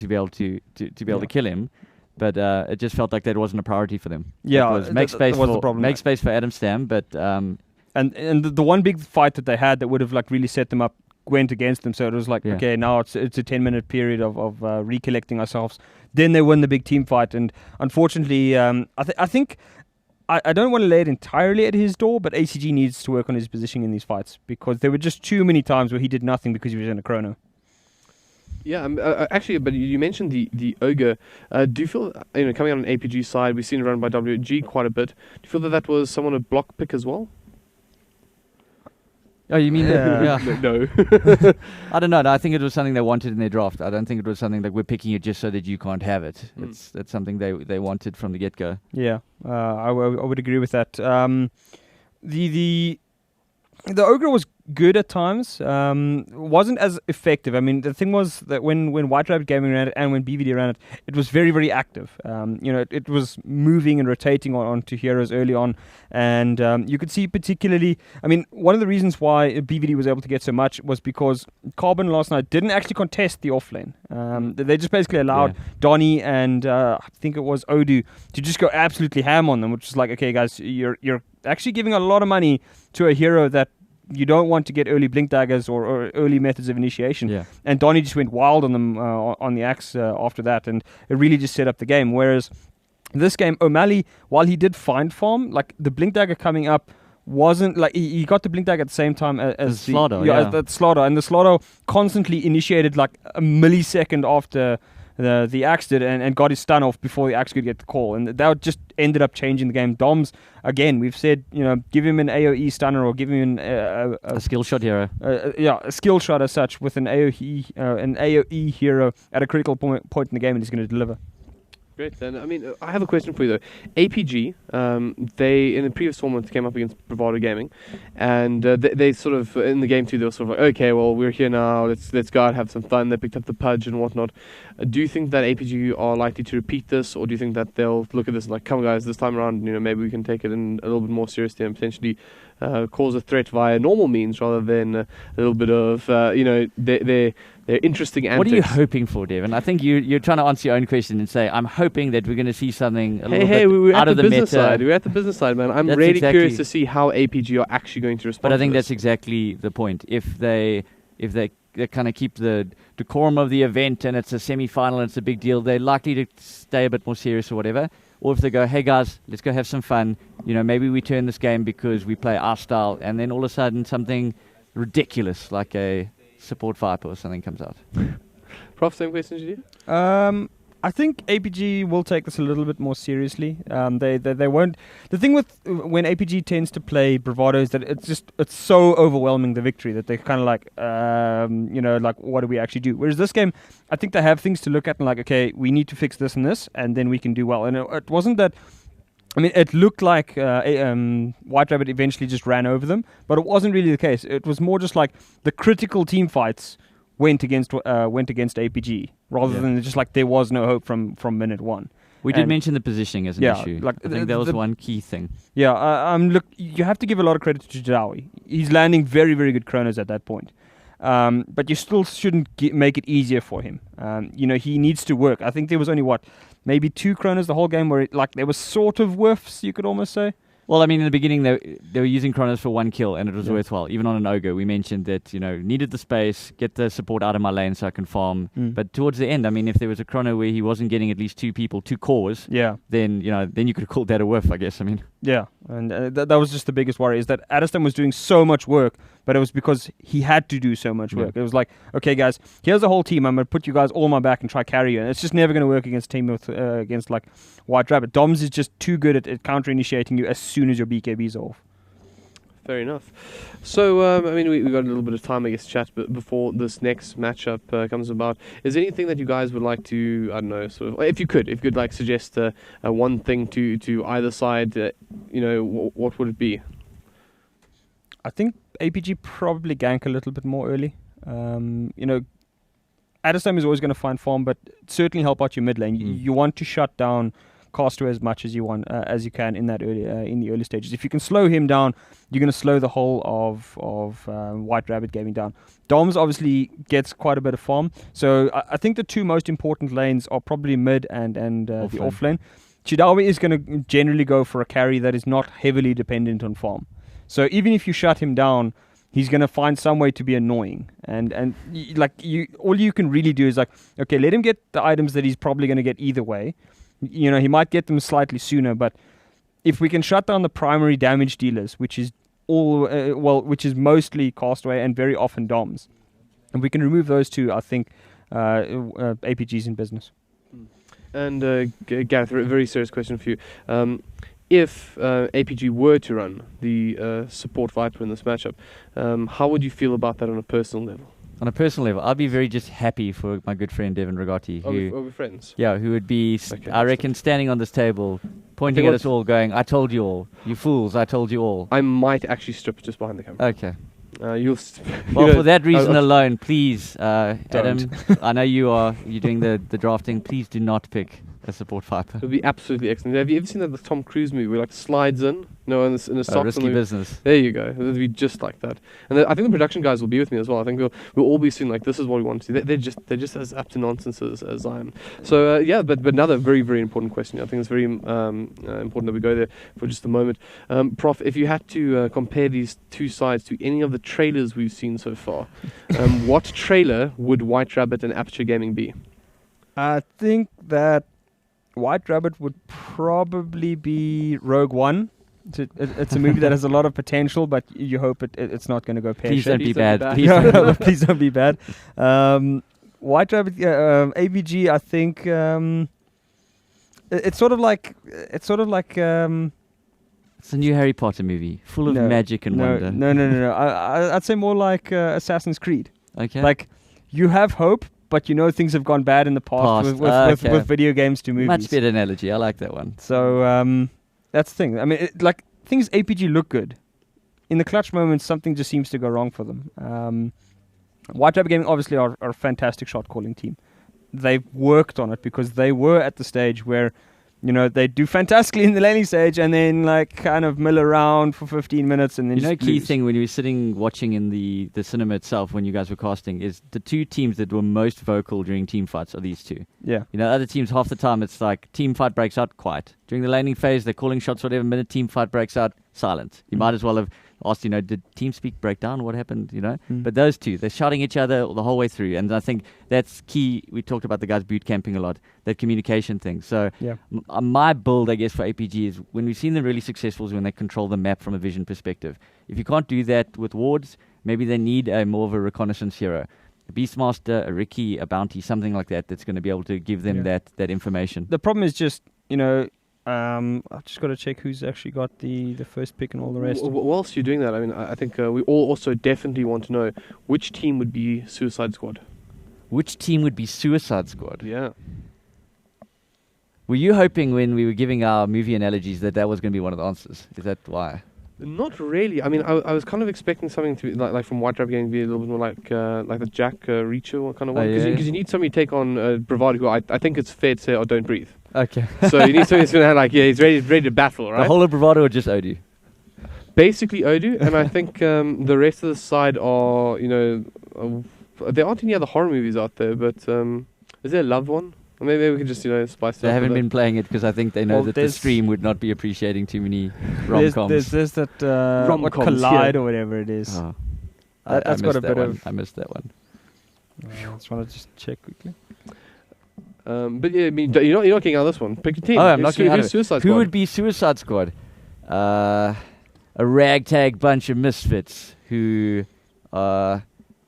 to be able to be able to kill him. But it just felt like that wasn't a priority for them. Yeah, make space for Adam Stam, but and the one big fight that they had that would have like really set them up went against them. So it was like, okay, now it's a 10-minute period of recollecting ourselves. Then they win the big team fight, and unfortunately, I think I don't want to lay it entirely at his door, but ACG needs to work on his positioning in these fights because there were just too many times where he did nothing because he was in a chrono. Yeah, actually, but you mentioned the Ogre. Do you feel, coming on an APG side, we've seen it run by WG quite a bit. Do you feel that was someone a block pick as well? Oh, you mean No. I don't know. I think it was something they wanted in their draft. I don't think it was something like we're picking it just so that you can't have it. That's something they wanted from the get-go. Yeah, I would agree with that. The Ogre was good at times. Wasn't as effective. I mean, the thing was that when White Rabbit Gaming ran it and when BVD ran it, it was very, very active. It was moving and rotating onto heroes early on, and you could see particularly. I mean, one of the reasons why BVD was able to get so much was because Carbon last night didn't actually contest the offlane. They just basically allowed Donnie and I think it was Odu to just go absolutely ham on them, which is like, okay, guys, you're actually giving a lot of money to a hero that you don't want to get early blink daggers or early methods of initiation. Yeah. And Donnie just went wild on them on the axe after that, and it really just set up the game. Whereas this game, O'Malley, while he did find farm, like the blink dagger coming up wasn't like he got the blink dagger at the same time as the Slaughter. The Slaughter, and the Slaughter constantly initiated like a millisecond after the axe did and got his stun off before the axe could get the call, and that just ended up changing the game. Doms, again, we've said, give him an AoE stunner or give him a skill shot hero. A skill shot as such with an AoE hero at a critical point in the game, and he's going to deliver. Great. Then, I mean, I have a question for you though. APG, they in the previous tournament came up against Bravado Gaming, and they sort of in the game too. They were sort of like, okay, well, we're here now. Let's go out, have some fun. They picked up the Pudge and whatnot. Do you think that APG are likely to repeat this, or do you think that they'll look at this and like, come on, guys, this time around, maybe we can take it in a little bit more seriously and potentially cause a threat via normal means rather than a little bit of their interesting antics. What are you hoping for, Devin? I think you're trying to answer your own question and say, I'm hoping that we're going to see something a little bit out of the meta. We're at the business side, man. I'm really curious to see how APG are actually going to respond. But I think to that's exactly the point. If they kind of keep the decorum of the event and it's a semi-final and it's a big deal, they're likely to stay a bit more serious or whatever. Or if they go, hey guys, let's go have some fun. Maybe we turn this game because we play our style, and then all of a sudden something ridiculous like a support Viper or something comes out. Prof, same question to you? I think APG will take this a little bit more seriously. They won't. The thing with when APG tends to play Bravado is that it's so overwhelming, the victory, that they're kind of like, like, what do we actually do? Whereas this game, I think they have things to look at and like, okay, we need to fix this and this, and then we can do well. And it wasn't that. I mean, it looked like White Rabbit eventually just ran over them, but it wasn't really the case. It was more just like the critical team fights went against APG rather than just like there was no hope from minute one. We did mention the positioning as an issue. Like I think that was one key thing. Yeah, look, you have to give a lot of credit to Jawi. He's landing very, very good chronos at that point. But you still shouldn't make it easier for him. He needs to work. I think there was only maybe 2 chronos the whole game where there was sort of whiffs, you could almost say. Well, I mean, in the beginning, they were using chronos for 1 kill, and it was worthwhile. Even on an Ogre, we mentioned that, needed the space, get the support out of my lane so I can farm. But towards the end, I mean, if there was a chrono where he wasn't getting at least 2 people, 2 cores, then you could have called that a whiff, I guess. I mean, yeah, and that was just the biggest worry, is that Addiston was doing so much work, but it was because he had to do so much work. It was like, okay, guys, here's the whole team. I'm going to put you guys all on my back and try carry you. And it's just never going to work against a team against like White Rabbit. Doms is just too good at counter-initiating you as soon as your BKB's off. Fair enough. So, I mean, we got a little bit of time, I guess, to chat before this next matchup comes about. Is there anything that you guys would like to, I don't know, sort of, if you could like suggest one thing to either side, what would it be? I think APG probably gank a little bit more early. Addiston is always going to find farm, but certainly help out your mid lane. You want to shut down Castaway as much as you want, as you can in that in the early stages. If you can slow him down, you're going to slow the whole of White Rabbit Gaming down. Doms obviously gets quite a bit of farm, so I think the two most important lanes are probably mid and the off lane. Chidawi is going to generally go for a carry that is not heavily dependent on farm. So even if you shut him down, he's going to find some way to be annoying. And all you can really do is okay, let him get the items that he's probably going to get either way. He might get them slightly sooner, but if we can shut down the primary damage dealers, which is which is mostly Castaway and very often Doms, and we can remove those two, I think APG's in business. And Gareth, a very serious question for you. If APG were to run the support Viper in this matchup, how would you feel about that on a personal level? On a personal level, I'd be very just happy for my good friend Devin Ragati. Are we friends? Yeah, who would be, I reckon, standing on this table, pointing at us all, going, "I told you all. You fools, I told you all." I might actually strip just behind the camera. Okay. Well, for that reason alone, please, Adam, I know you're doing the drafting. Please do not pick a support Viper. It would be absolutely excellent. Have you ever seen that the Tom Cruise movie where slides in? No, in a sock. Risky business. There you go. It would be just like that. And I think the production guys will be with me as well. I think we'll all be seeing this is what we want to see. They're just as up to nonsense as I am. So but another very, very important question. I think it's very important that we go there for just a moment. Prof, if you had to compare these two sides to any of the trailers we've seen so far, what trailer would White Rabbit and Aperture Gaming be? I think that White Rabbit would probably be Rogue One. It's a movie that has a lot of potential, but you hope it's not going to go pear-shaped. Please don't be bad. Please don't be bad. White Rabbit, ABG. I think it's sort of like it's a new Harry Potter movie, full of magic and wonder. No. I'd say more like Assassin's Creed. Okay. You have hope, but things have gone bad in the past with video games to movies. Much better analogy. I like that one. So that's the thing. I mean, things APG look good. In the clutch moments, something just seems to go wrong for them. White Rabbit Gaming obviously are a fantastic shot calling team. They've worked on it because they were at the stage where they do fantastically in the laning stage and then kind of mill around for 15 minutes and then key thing when you were sitting watching in the cinema itself when you guys were casting is the two teams that were most vocal during team fights are these two. Yeah. Other teams half the time it's team fight breaks out quiet. During the laning phase they're calling shots whatever, minute team fight breaks out silent. You might as well have asked, did TeamSpeak break down? What happened? But those two, they're shouting each other the whole way through. And I think that's key. We talked about the guys boot camping a lot, that communication thing. So my build, I guess, for APG is when we've seen them really successful is when they control the map from a vision perspective. If you can't do that with wards, maybe they need more of a reconnaissance hero. A Beastmaster, a Ricky, a Bounty, something like that that's going to be able to give them that information. The problem is just, I've just got to check who's actually got the first pick and all the rest. Whilst you're doing that, I think we all also definitely want to know which team would be Suicide Squad. Which team would be Suicide Squad? Yeah. Were you hoping when we were giving our movie analogies that was going to be one of the answers? Is that why? Not really. I was kind of expecting something to be like from White Rabbit Gaming to be a little bit more like the Jack Reacher kind of one. Because you need somebody to take on Bravado, who I think it's fair to say, or don't breathe. Okay. So you need somebody who's going to have he's ready to battle, right? The whole of Bravado or just Odu? Basically Odu, and I think the rest of the side are, there aren't any other horror movies out there, but is there a loved one? Or maybe we could just, spice it up. They haven't been playing it because I think they know that the stream would not be appreciating too many rom-coms. There's that Collide or whatever it is. Oh. That's got a bit of... I missed that one. I just want to just check quickly. But yeah, you're not getting out of this one. Pick a team. Oh, I'm not getting out of it. Suicide Squad? Who would be Suicide Squad? A ragtag bunch of misfits who, I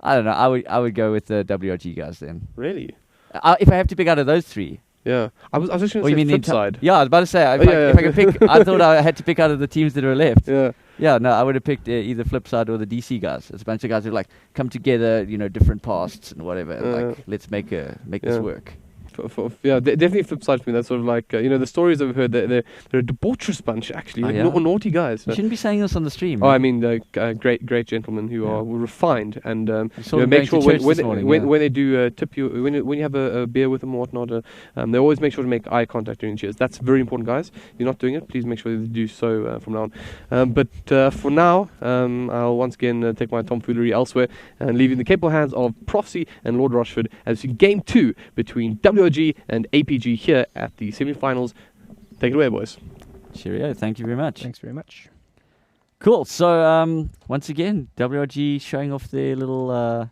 don't know. I would go with the WRG guys then. Really? If I have to pick out of those three. Yeah. I was actually going to say flip side. Yeah, I was about to say, if I could pick, I thought I had to pick out of the teams that were left. Yeah. Yeah, no, I would have picked either flip side or the DC guys. It's a bunch of guys who come together, different pasts and whatever. And let's make this work. Definitely flip side for me. That's sort of like the stories I've heard. They're a debaucherous bunch, actually. Naughty guys. You shouldn't be saying this on the stream. Oh, I mean, great gentlemen who are refined and make sure when they do tip you when you have a beer with them or whatnot, they always make sure to make eye contact during cheers. That's very important, guys. If you're not doing it, please make sure you do so from now on. But for now, I'll once again take my tomfoolery elsewhere and leave in the capable hands of Propsy and Lord Rochford as Game 2 between WOG and APG here at the semi-finals. Take it away, boys. Cheerio. Thank you very much. Thanks very much. Cool. So once again, WOG showing off their little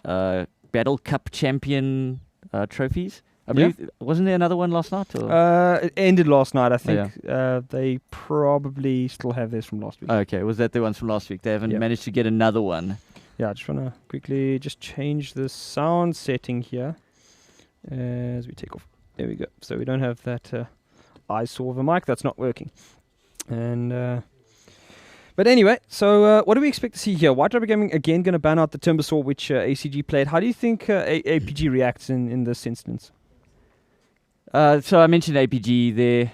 Battle Cup champion trophies. I believe, wasn't there another one last night? Or? It ended last night, I think. They probably still have theirs from last week. Okay, was that the ones from last week? They haven't managed to get another one. Yeah, I just want to quickly just change the sound setting here as we take off. There we go. So we don't have that eyesore of a mic. That's not working. And but anyway, so what do we expect to see here? White Rabbit Gaming again going to ban out the Timbersaw, which ACG played. How do you think APG reacts in this instance? So I mentioned APG.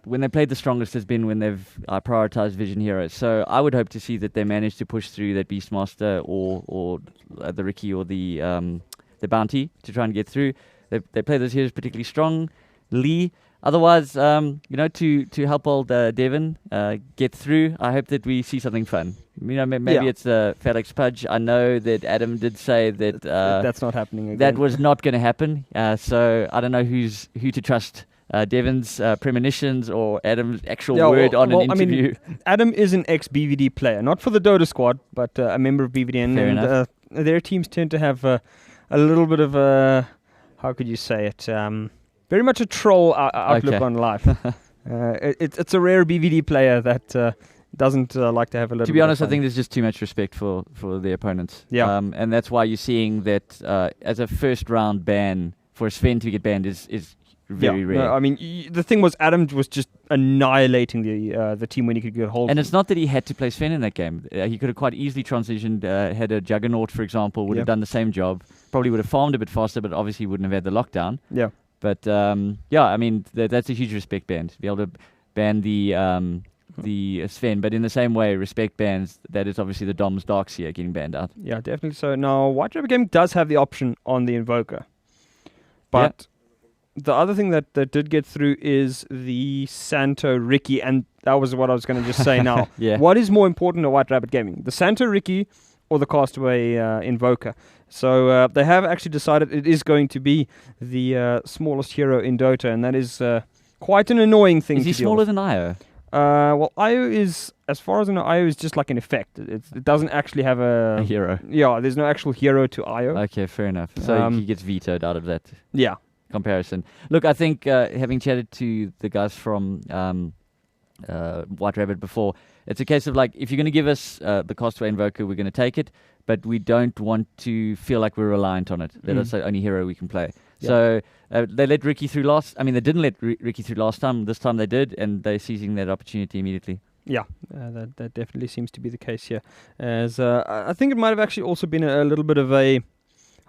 When they played the strongest has been when they've prioritized Vision Heroes. So I would hope to see that they manage to push through that Beastmaster or the Ricky or the Bounty to try and get through. They play those heroes particularly strongly. Otherwise, to help old Devon get through, I hope that we see something fun. Maybe it's Felix Pudge. I know that Adam did say that that's not happening again. That was not going to happen. So I don't know who to trust. Devon's premonitions or Adam's actual word on an interview. I mean, Adam is an ex-BVD player, not for the Dota squad, but a member of BVD. And their teams tend to have a little bit of a, how could you say it, very much a troll outlook on life. It's a rare BVD player that doesn't like to have a little. To be honest, I think there's just too much respect for the opponents. Yeah. And that's why you're seeing that as a first round ban for Sven to get banned is very rare. No, I mean, the thing was, Adam was just annihilating the team when he could get hold. And it's not that he had to play Sven in that game. He could have quite easily transitioned. Had a Juggernaut, for example, would have done the same job. Probably would have farmed a bit faster, but obviously wouldn't have had the lockdown. Yeah. But I mean, that's a huge respect ban to be able to ban the Sven. But in the same way, respect bans. That is obviously the Dom's Darkseer getting banned out. Yeah, definitely. So now, White Rabbit Gaming does have the option on the Invoker, but. The other thing that did get through is the Santo Ricky, and that was what I was going to just say now. What is more important to White Rabbit Gaming, the Santo Ricky or the Castaway Invoker? So they have actually decided it is going to be the smallest hero in Dota, and that is quite an annoying thing to deal with. Is he smaller than Io? Well, Io is, as far as I know, Io is just like an effect. It doesn't actually have a hero. Yeah, there's no actual hero to Io. Okay, fair enough. So he gets vetoed out of that. Yeah. Comparison. Look, I think having chatted to the guys from White Rabbit before, it's a case of like, if you're going to give us the Castaway Invoker, we're going to take it, but we don't want to feel like we're reliant on it. That's the only hero we can play. Yeah. So they let Ricky through they didn't let Ricky through last time. This time they did, and they're seizing that opportunity immediately. Yeah, that definitely seems to be the case here. As I think it might have actually also been a little bit of a,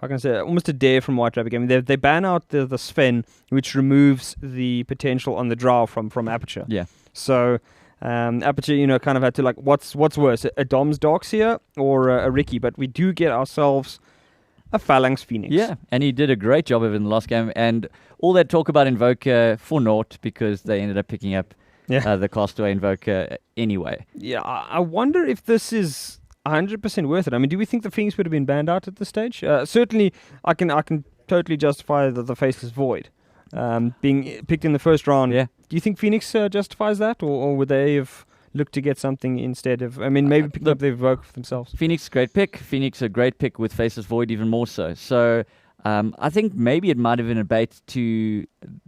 how can I say, almost a dare from White Rabbit Gaming. They ban out the Sven, which removes the potential on the draw from Aperture. Yeah. So Aperture, kind of had to like, what's worse, a Dom's Darkseer or a Ricky? But we do get ourselves a Phalanx Phoenix. Yeah, and he did a great job of it in the last game. And all that talk about Invoker for naught because they ended up picking up the Castaway Invoker anyway. Yeah, I wonder if this is 100% worth it. I mean, do we think the Phoenix would have been banned out at this stage? Certainly, I can totally justify the Faceless Void being picked in the first round. Yeah. Do you think Phoenix justifies that, or would they have looked to get something instead of? I mean, maybe pick up their Invoker for themselves. Phoenix, great pick. Phoenix, a great pick with Faceless Void, even more so. So I think maybe it might have been a bait to.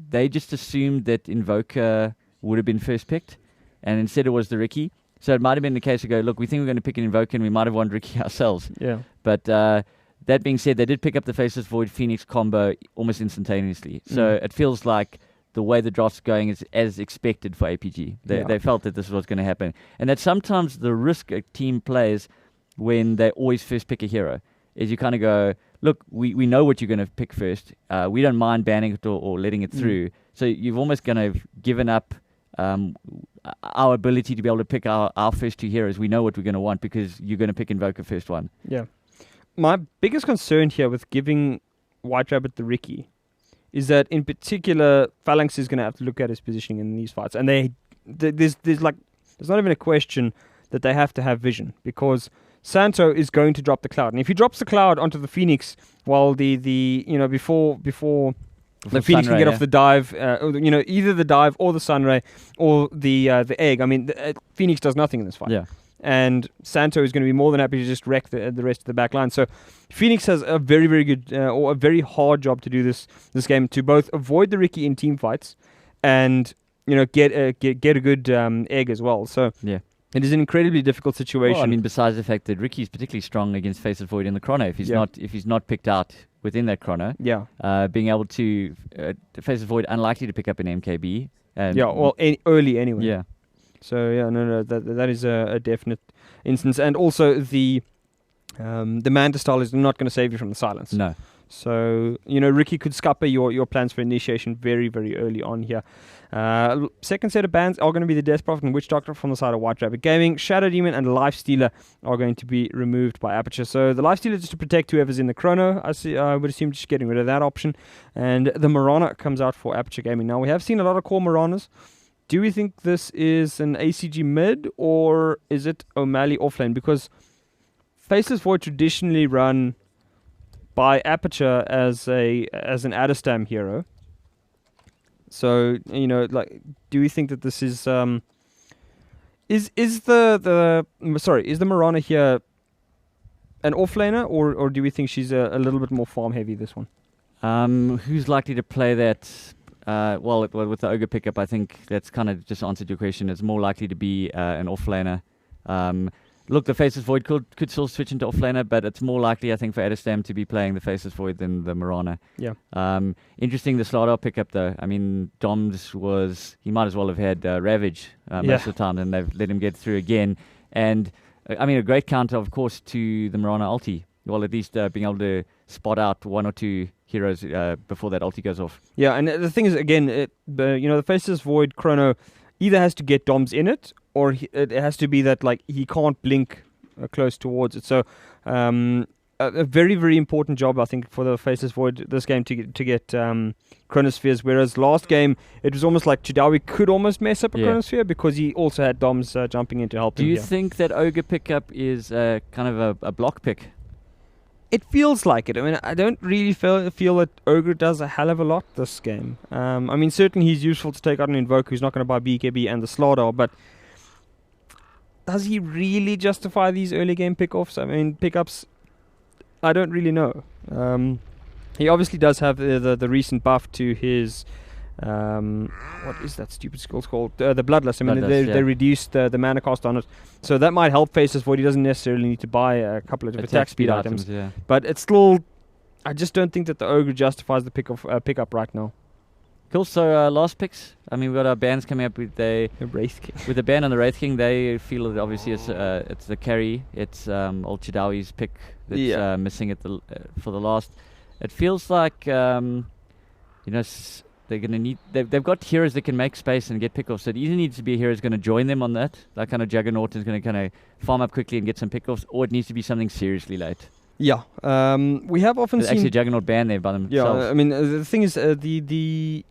They just assumed that Invoker would have been first picked, and instead it was the Ricky. So it might have been the case to go, look, we think we're going to pick an Invoker and we might have won Ricky ourselves. Yeah. But that being said, they did pick up the Faceless Void Phoenix combo almost instantaneously. So it feels like the way the draft's going is as expected for APG. They felt that this was going to happen. And that sometimes the risk a team plays when they always first pick a hero is you kind of go, look, we know what you're going to pick first. We don't mind banning it or letting it through. So you've almost kind of given up our ability to be able to pick our first 2 heroes. We know what we're going to want because you're going to pick Invoker first one. Yeah. My biggest concern here with giving White Rabbit the Ricky is that in particular Phalanx is going to have to look at his positioning in these fights, and there's not even a question that they have to have vision, because Santo is going to drop the cloud, and if he drops the cloud onto the Phoenix while before the Phoenix can get off the dive, either the dive or the Sunray or the egg. I mean, Phoenix does nothing in this fight. Yeah. And Santo is going to be more than happy to just wreck the rest of the back line. So Phoenix has a very, very good or a very hard job to do this game, to both avoid the Ricky in team fights and get a good egg as well. So yeah. It is an incredibly difficult situation. Well, I mean, besides the fact that Ricky's particularly strong against Faceless Void in the chrono, if he's not picked out within that chrono, being able to Faceless Void unlikely to pick up an MKB. Early anyway. Yeah. So that is a definite instance, and also the Manta style is not going to save you from the silence. No. So Ricky could scupper your plans for initiation very, very early on here. Second set of bans are going to be the Death Prophet and Witch Doctor from the side of White Rabbit Gaming. Shadow Demon and Life Stealer are going to be removed by Aperture. So the Life Stealer just to protect whoever's in the chrono. I would assume just getting rid of that option. And the Marana comes out for Aperture Gaming. Now we have seen a lot of core Maranas. Do we think this is an ACG mid, or is it O'Malley offlane? Because Faceless Void traditionally run by Aperture as an Adderstam hero. So do we think that this is the Marana here an offlaner, or do we think she's a little bit more farm heavy this one? Who's likely to play that? With the Ogre pickup, I think that's kind of just answered your question. It's more likely to be an offlaner. Look, the Faceless Void could still switch into offlaner, but it's more likely, I think, for Adderstam to be playing the Faceless Void than the Marana. Yeah. Interesting, the Slardar pickup, though. I mean, Doms he might as well have had Ravage most of the time, and they've let him get through again. And, I mean, a great counter, of course, to the Marana ulti. Well, at least being able to spot out 1 or 2 heroes before that ulti goes off. Yeah, and the thing is, again, the Faceless Void chrono either has to get Doms in it, or it has to be that he can't blink close towards it. So a very, very important job, I think, for the Faceless Void this game to get Chronospheres, whereas last game it was almost like Chidawi could almost mess up a Chronosphere because he also had Doms jumping in to help him. Do you think that Ogre pickup is kind of a block pick? It feels like it. I mean, I don't really feel that Ogre does a hell of a lot this game. I mean, certainly he's useful to take out an Invoker who's not going to buy BKB and the Slardar, but does he really justify these early game pickups? I don't really know. He obviously does have the recent buff to his what is that stupid skill called? The Bloodlust. I mean, they reduced the mana cost on it, so that might help Faceless Void. He doesn't necessarily need to buy a couple of attack speed items. But it's still, I just don't think that the Ogre justifies the pickup right now. Cool. So last picks. I mean, we've got our bans coming up with the Wraith King. With the ban on the Wraith King, they feel that obviously it's the carry. It's old Chidawi's pick that's missing at for the last. It feels like they're going to need. They've got heroes that can make space and get pickoffs. So it either needs to be a hero who's going to join them on that. That kind of Juggernaut is going to kind of farm up quickly and get some pickoffs, or it needs to be something seriously late. Yeah, we have often seen actually Juggernaut banned there by themselves. Yeah, I mean the thing is the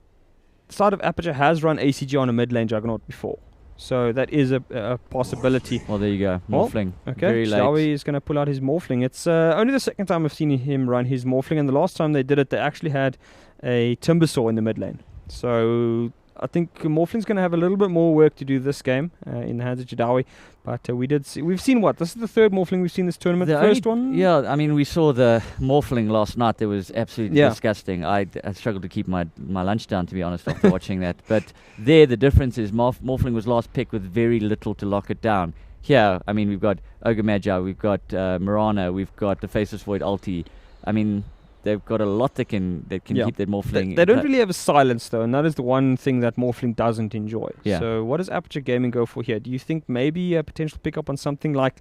side of Aperture has run ACG on a mid lane Juggernaut before, so that is a possibility. Well, there you go, Morphling. Okay, very late. Shawi is going to pull out his Morphling. It's only the second time I've seen him run his Morphling, and the last time they did it, they actually had a Timbersaw in the mid lane. So I think Morphling's going to have a little bit more work to do this game in the hands of Chidawi. But we've seen this is the third Morphling we've seen this tournament. The first one? Yeah, I mean, we saw the Morphling last night. That was absolutely disgusting. I struggled to keep my lunch down, to be honest, after watching that. But there, the difference is Morphling was last pick with very little to lock it down. Here, I mean, we've got Ogre Magi, we've got Marana, we've got the Faceless Void ulti. I mean, they've got a lot that can keep that Morphling. They don't really have a silence, though, and that is the one thing that Morphling doesn't enjoy. Yeah. So what does Aperture Gaming go for here? Do you think maybe a potential pickup on something like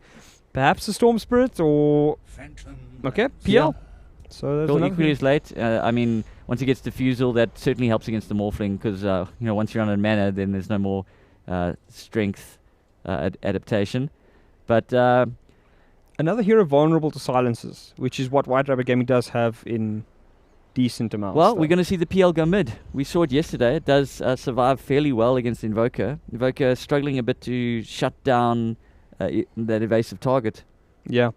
perhaps a Storm Spirit or... Phantom. Okay, PL. So there's Cool, another equally thing. as late. I mean, once he gets Diffusal, that certainly helps against the Morphling because, once you're on a mana, then there's no more strength adaptation. But Another hero vulnerable to silences, which is what White Rabbit Gaming does have in decent amounts. well, we're going to see the PL go mid. We saw it yesterday. It does survive fairly well against Invoker. Invoker struggling a bit to shut down that evasive target. Yeah.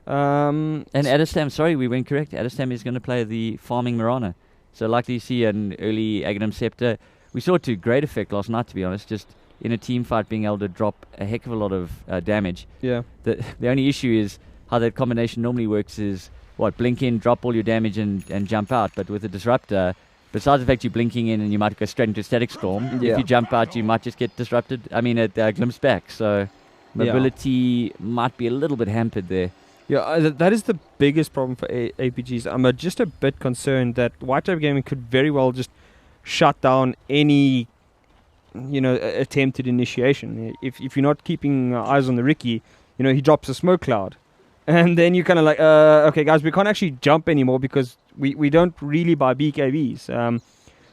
And Adestam, sorry, we were incorrect. Adestam is going to play the farming Mirana. So likely to see an early Aghanim Scepter. We saw it to great effect last night, to be honest, just in a team fight being able to drop a heck of a lot of damage. Yeah. The only issue is how that combination normally works is, blink in, drop all your damage and jump out. But with a Disruptor, besides the fact you're blinking in and you might go straight into Static Storm, Yeah. if you jump out, you might just get disrupted. I mean, it glimpse back. So mobility might be a little bit hampered there. Yeah, that is the biggest problem for APGs. I'm just a bit concerned that White Rabbit Gaming could very well just shut down any, attempted initiation. If you're not keeping eyes on the Ricky, he drops a smoke cloud. And then you're kind of like, okay, guys, we can't actually jump anymore because we don't really buy BKBs.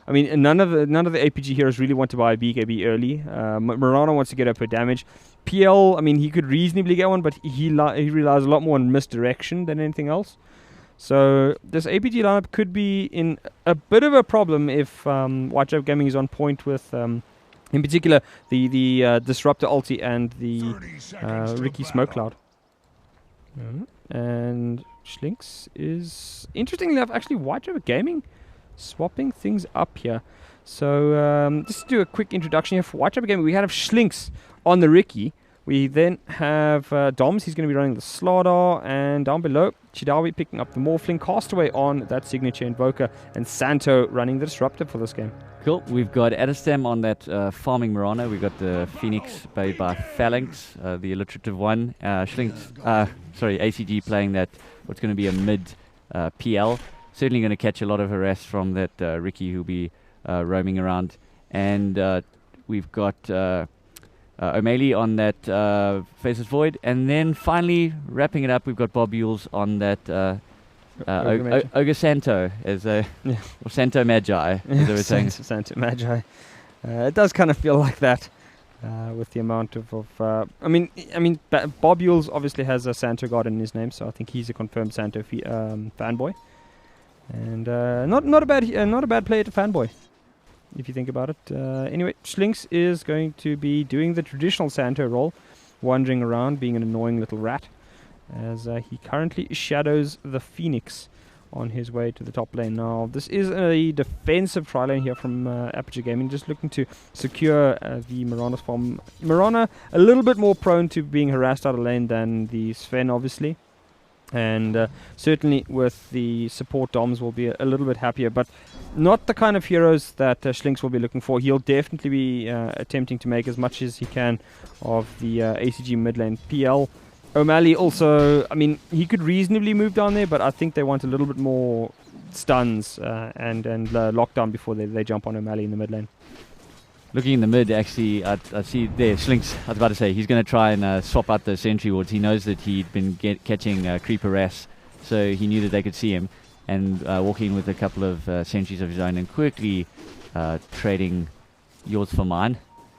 I mean, none of the APG heroes really want to buy a BKB early. Mirana wants to get up her damage. PL, I mean, he could reasonably get one, but he relies a lot more on misdirection than anything else. So this APG lineup could be in a bit of a problem if White Rabbit Gaming is on point with, in particular, the Disruptor ulti and the Ricky Smoke Cloud. And Schlinks is, interestingly enough, actually White Rabbit Gaming swapping things up here. So just to do a quick introduction here for White Rabbit Gaming, we have Schlinks on the Ricky. We then have Doms, he's going to be running the Slardar, and down below, Chidawi picking up the Morphling, Castaway on that signature Invoker, and Santo running the Disruptor for this game. Cool. We've got Adestam on that farming Mirana. We've got the Phoenix played by Phalanx, the alliterative one. ACG playing that, what's going to be a mid PL. Certainly going to catch a lot of harass from that Ricky who'll be roaming around. And we've got O'Malley on that Faceless Void. And then finally, wrapping it up, we've got Bob Yules on that Ogre Santo, or Santo Magi, as they were saying. Santo Magi. It does kind of feel like that with the amount of Bob Yules obviously has a Santo God in his name, so I think he's a confirmed Santo fanboy. And not a bad player to fanboy, if you think about it. Anyway, Schlinks is going to be doing the traditional Santo role, wandering around, being an annoying little rat, as he currently shadows the Phoenix on his way to the top lane. Now, this is a defensive tri lane here from Aperture Gaming, just looking to secure the Mirana's farm. Mirana, a little bit more prone to being harassed out of lane than the Sven, obviously. And certainly with the support Doms will be a little bit happier, but not the kind of heroes that Schlinks will be looking for. He'll definitely be attempting to make as much as he can of the ACG mid lane. PL O'Malley also, I mean, he could reasonably move down there, but I think they want a little bit more stuns and lockdown before they jump on O'Malley in the mid lane. Looking in the mid, actually, I see there, Schlinks, I was about to say, he's going to try and swap out the sentry wards. He knows that he'd been catching creeper harass, so he knew that they could see him, and walking with a couple of sentries of his own and quickly trading yours for mine.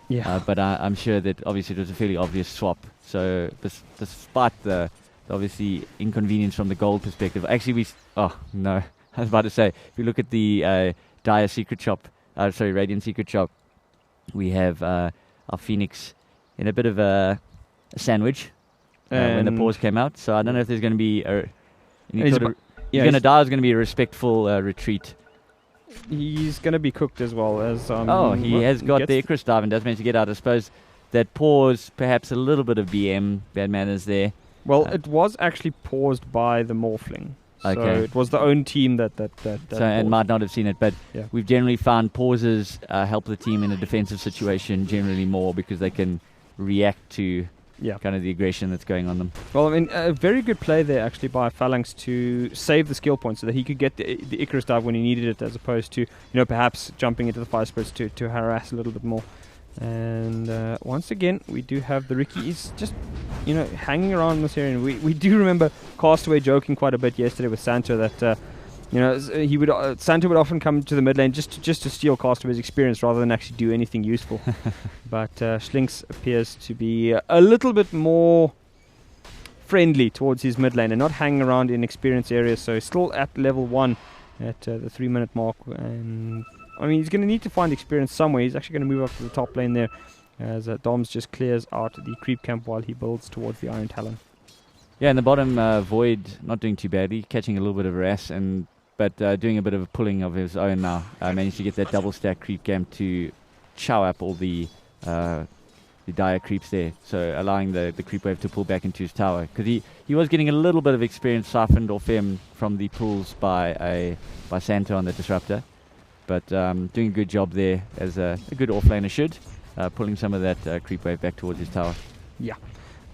Yeah. But I'm sure that obviously it was a fairly obvious swap. So despite the obviously inconvenience from the gold perspective, actually I was about to say, if you look at the Dire Secret Shop, Radiant Secret Shop, we have our Phoenix in a bit of a sandwich when the pause came out. So I don't know if there's going to be he's going to die. Is going to be a respectful retreat. He's going to be cooked as well as. He has got the Icarus dive and does manage to get out. I suppose that pause, perhaps a little bit of BM bad manners there. Well, it was actually paused by the Morphling. Okay. So it was the own team that and might not have seen it, but yeah. We've generally found pauses help the team in a defensive situation generally more because they can react to kind of the aggression that's going on them. Well, I mean, a very good play there actually by Phalanx to save the skill point so that he could get the Icarus dive when he needed it, as opposed to perhaps jumping into the fire spirits to harass a little bit more. And once again, we do have the Ricky is just, hanging around in this area. And we do remember Castaway joking quite a bit yesterday with Centra that, Centra would often come to the mid lane just to steal Castaway's experience rather than actually do anything useful. But Schlinks appears to be a little bit more friendly towards his mid lane and not hanging around in experience areas. So still at level 1 at the 3-minute mark. And he's going to need to find experience somewhere. He's actually going to move up to the top lane there as Doms just clears out the creep camp while he builds towards the Iron Talon. Yeah, in the bottom, Void not doing too badly, catching a little bit of harass, but doing a bit of a pulling of his own now. Managed to get that double stack creep camp to chow up all the dire creeps there, so allowing the creep wave to pull back into his tower, because he was getting a little bit of experience siphoned off him from the pulls by Santa on the disruptor, but doing a good job there as a good offlaner should, pulling some of that creep wave back towards his tower. Yeah,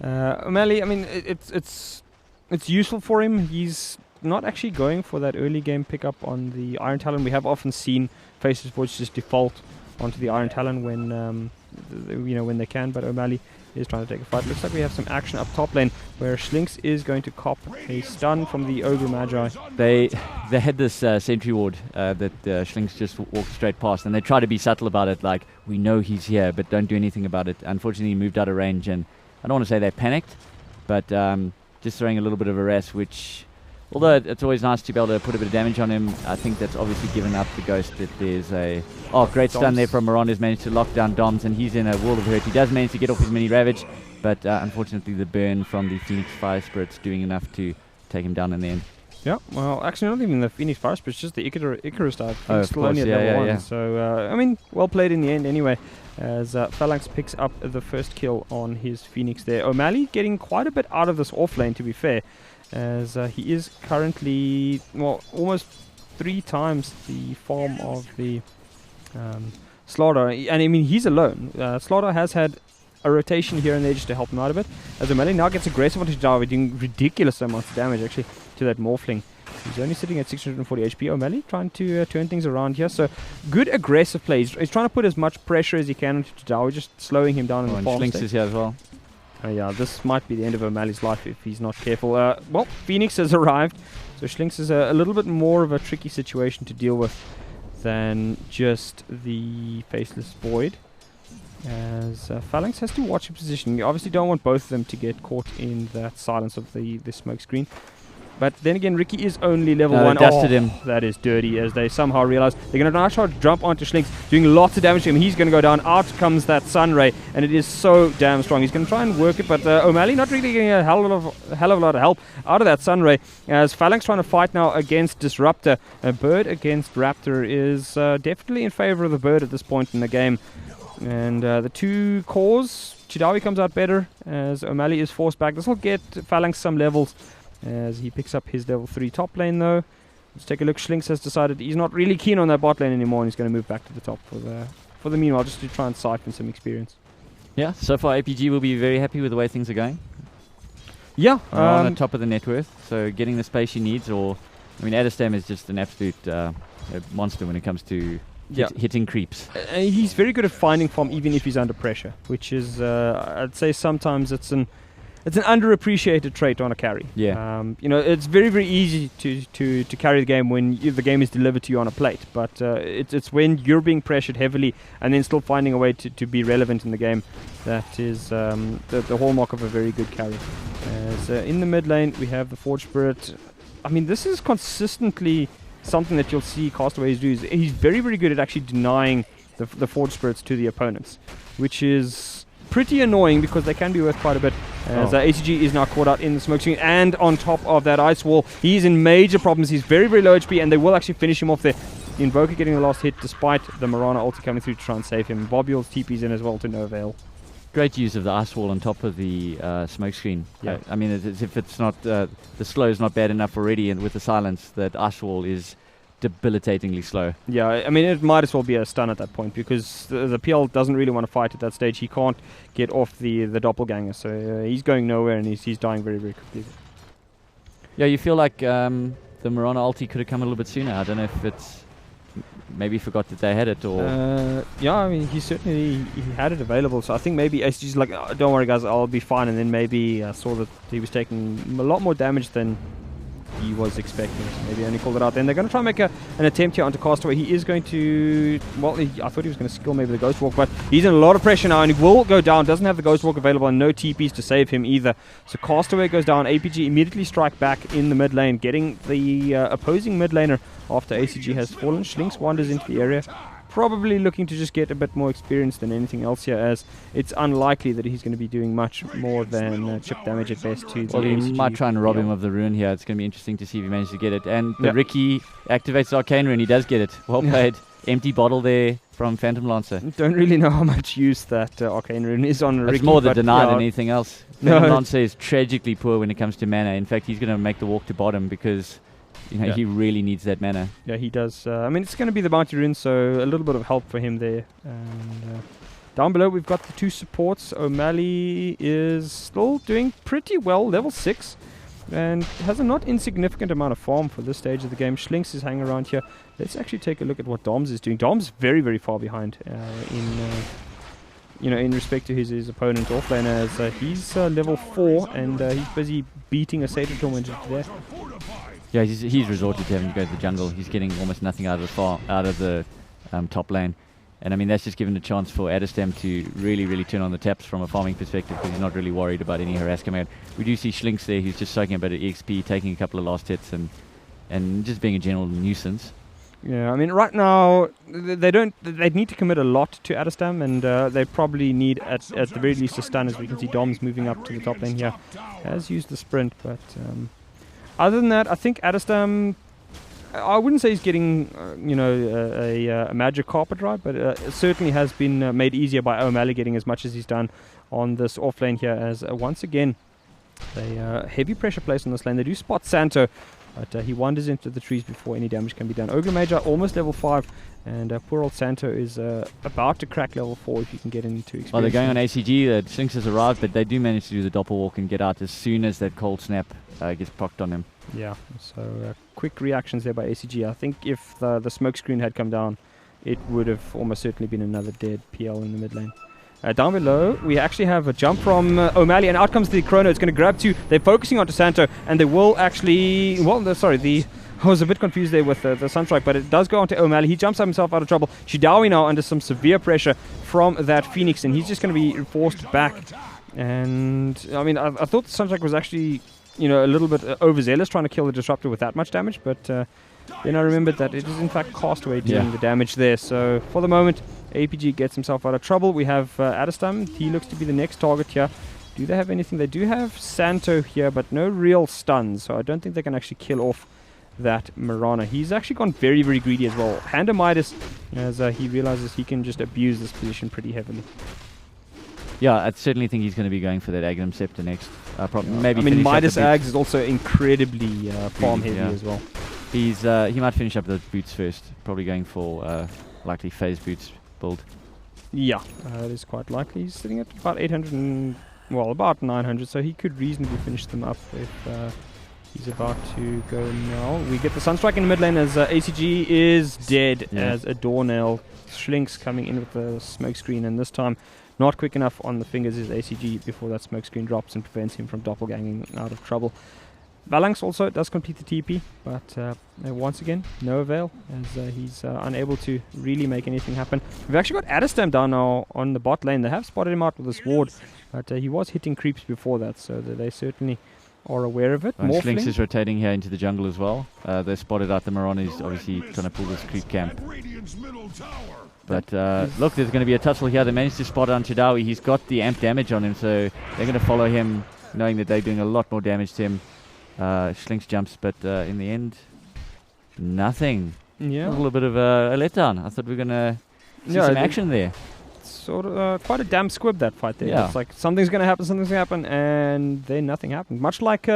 O'Malley, it's useful for him. He's not actually going for that early game pickup on the Iron Talon. We have often seen Faceless Voice just default onto the Iron Talon when when they can, but O'Malley is trying to take a fight. Looks like we have some action up top lane where Schlinks is going to cop a stun from the Ogre Magi. They had this sentry ward that Schlinks just walked straight past, and they try to be subtle about it, like, we know he's here, but don't do anything about it. Unfortunately, he moved out of range, and I don't want to say they panicked, but just throwing a little bit of a rest, which, although it's always nice to be able to put a bit of damage on him, I think that's obviously given up the ghost that there's a... Oh, great stun there from Moron, who's managed to lock down Doms, and he's in a world of hurt. He does manage to get off his mini Ravage, but unfortunately the burn from the Phoenix Fire Spirit's doing enough to take him down in the end. Yeah, well, actually not even the Phoenix Fire Spirit, it's just the Icarus dive. Oh, still only at level 1, yeah. So, well played in the end anyway, as Phalanx picks up the first kill on his Phoenix there. O'Malley getting quite a bit out of this off lane, to be fair, as he is currently, almost 3 times the farm of the Slaughter. And he's alone. Slaughter has had a rotation here and there just to help him out a bit, as O'Malley now gets aggressive onto Java, doing ridiculous amounts of damage actually to that Morphling. He's only sitting at 640 HP. O'Malley trying to turn things around here, so good aggressive play. He's trying to put as much pressure as he can onto Java, just slowing him down in the farm Schlinks state. is here as well. Yeah, this might be the end of O'Malley's life if he's not careful. Phoenix has arrived, so Schlinks is a little bit more of a tricky situation to deal with than just the Faceless Void, as Phalanx has to watch his position. You obviously don't want both of them to get caught in that silence of the smoke screen. But then again, Ricky is only level 1. Dusted him. That is dirty, as they somehow realize they're going to now try to jump onto Schlinks, doing lots of damage to him. He's going to go down. Out comes that Sunray, and it is so damn strong. He's going to try and work it, but O'Malley not really getting a hell of a lot of help out of that Sunray, as Phalanx trying to fight now against Disruptor. A Bird against Raptor is definitely in favor of the Bird at this point in the game. And the 2 cores, Chidawi comes out better, as O'Malley is forced back. This will get Phalanx some levels, as he picks up his level 3 top lane though. Let's take a look. Schlinks has decided he's not really keen on that bot lane anymore, and he's going to move back to the top for the meanwhile, just to try and siphon some experience. Yeah, so far APG will be very happy with the way things are going. Yeah. On the top of the net worth, so getting the space he needs, Adestam is just an absolute monster when it comes to hitting creeps. He's very good at finding farm even if he's under pressure, which is, I'd say sometimes it's an underappreciated trait on a carry. Yeah. It's very, very easy to carry the game when the game is delivered to you on a plate, but it's when you're being pressured heavily and then still finding a way to be relevant in the game that is the hallmark of a very good carry. As in the mid lane, we have the Forge Spirit. This is consistently something that you'll see Castaways do. He's very, very good at actually denying the Forge Spirits to the opponents, which is pretty annoying because they can be worth quite a bit. As ACG is now caught out in the smoke screen, and on top of that ice wall, he's in major problems. He's very, very low HP, and they will actually finish him off there. The Invoker getting the last hit despite the Marana ulti coming through to try and save him. Bobuel's TP's in as well to no avail. Great use of the ice wall on top of the smoke screen. Yeah. It's as if it's not the slow is not bad enough already, and with the silence, that ice wall is debilitatingly slow. Yeah, it might as well be a stun at that point, because the PL doesn't really want to fight at that stage. He can't get off the doppelganger, so he's going nowhere, and he's dying very, very quickly. Yeah, you feel like the Marana ulti could have come a little bit sooner. I don't know if it's maybe forgot that they had it, or yeah, I mean, he had it available, so I think maybe ACG's like, oh, don't worry guys, I'll be fine, and then maybe saw that he was taking a lot more damage than he was expecting, so maybe only called it out. Then they're going to try and make an attempt here onto Castaway. He is going to, well, I thought he was going to skill maybe the Ghost Walk, but he's in a lot of pressure now, and he will go down. Doesn't have the Ghost Walk available, and no TPs to save him either. So Castaway goes down. APG immediately strike back in the mid lane, getting the opposing mid laner after ACG has fallen. Schlinks wanders into the area, probably looking to just get a bit more experience than anything else here, as it's unlikely that he's going to be doing much more than chip damage at best to the well, he ACG might try and rob him of the rune here. It's going to be interesting to see if he manages to get it. And the Ricky activates Arcane Rune. He does get it. Well played. Empty bottle there from Phantom Lancer. Don't really know how much use that Arcane Rune is on Ricky. It's more the deny than anything else. Phantom Lancer is tragically poor when it comes to mana. In fact, he's going to make the walk to bottom because he really needs that mana. Yeah, he does. I mean, it's going to be the bounty rune, so a little bit of help for him there. And down below, we've got the two supports. O'Malley is still doing pretty well, level 6, and has a not insignificant amount of farm for this stage of the game. Schlinks is hanging around here. Let's actually take a look at what Doms is doing. Dom's very, very far behind in respect to his opponent offlaner, as he's level 4, and he's busy beating a Satan Torment to death. Yeah, he's resorted to having to go to the jungle. He's getting almost nothing out of the top lane. And I mean, that's just given a chance for Adderstam to really, really turn on the taps from a farming perspective, because he's not really worried about any harass coming out. We do see Schlinks there, who's just soaking a bit of EXP, taking a couple of last hits, and just being a general nuisance. Yeah, I mean, right now, they need to commit a lot to Adderstam, and they probably need, at the very least, a stun, as we can see Dom's moving up to the top lane here. Has used the sprint, but other than that, I think Adderstam, I wouldn't say he's getting, a magic carpet ride, but it certainly has been made easier by O'Malley getting as much as he's done on this off lane here, as once again, a heavy pressure placed on this lane. They do spot Santo, but he wanders into the trees before any damage can be done. Ogre Major almost level 5, and poor old Santo is about to crack level 4 if you can get into experience. Well, they're going on ACG. The Schlinks has arrived, but they do manage to do the doppel walk and get out as soon as that cold snap gets procced on him. Yeah, so quick reactions there by ACG. I think if the smoke screen had come down, it would have almost certainly been another dead PL in the mid lane. Down below, we actually have a jump from O'Malley, and out comes the Chrono. It's going to grab 2. They're focusing onto Santo, and they will actually... I was a bit confused there with the Sunstrike, but it does go onto O'Malley. He jumps himself out of trouble. Shidawi now under some severe pressure from that Phoenix, and he's just going to be forced back. And, I mean, I thought the Sunstrike was actually... a little bit overzealous trying to kill the Disruptor with that much damage, but then I remembered that it is in fact Castaway doing the damage there. So for the moment, APG gets himself out of trouble. We have Adderstam. He looks to be the next target here. Do they have anything? They do have Santo here, but no real stuns, so I don't think they can actually kill off that Mirana. He's actually gone very, very greedy as well. Hand Midas, as he realizes he can just abuse this position pretty heavily. Yeah, I certainly think he's going to be going for that Agnum Scepter next. Maybe. I mean, Midas Ags is also incredibly farm heavy as well. He might finish up those boots first. Probably going for likely phase boots build. Yeah, that is quite likely. He's sitting at about 800 about 900, so he could reasonably finish them up if he's about to go now. We get the Sunstrike in the mid lane as ACG is dead as a doornail. Schlinks coming in with the smoke screen, and this time not quick enough on the fingers is ACG before that smoke screen drops and prevents him from doppelganging out of trouble. Valanx also does complete the TP, but once again, no avail, as he's unable to really make anything happen. We've actually got Adderstam down now on the bot lane. They have spotted him out with this ward, but he was hitting creeps before that, so they certainly are aware of it. Schlinks is rotating here into the jungle as well. They spotted out the Mirana is obviously trying to pull this creep camp. But look, there's going to be a tussle here. They managed to spot on Chidawi. He's got the amp damage on him, so they're going to follow him, knowing that they're doing a lot more damage to him. Schlinks jumps, but in the end, nothing. Yeah. A little bit of a letdown. I thought we were going to see some action there. Sort of quite a damn squib, that fight there. Yeah. It's like something's going to happen, and then nothing happened. Much like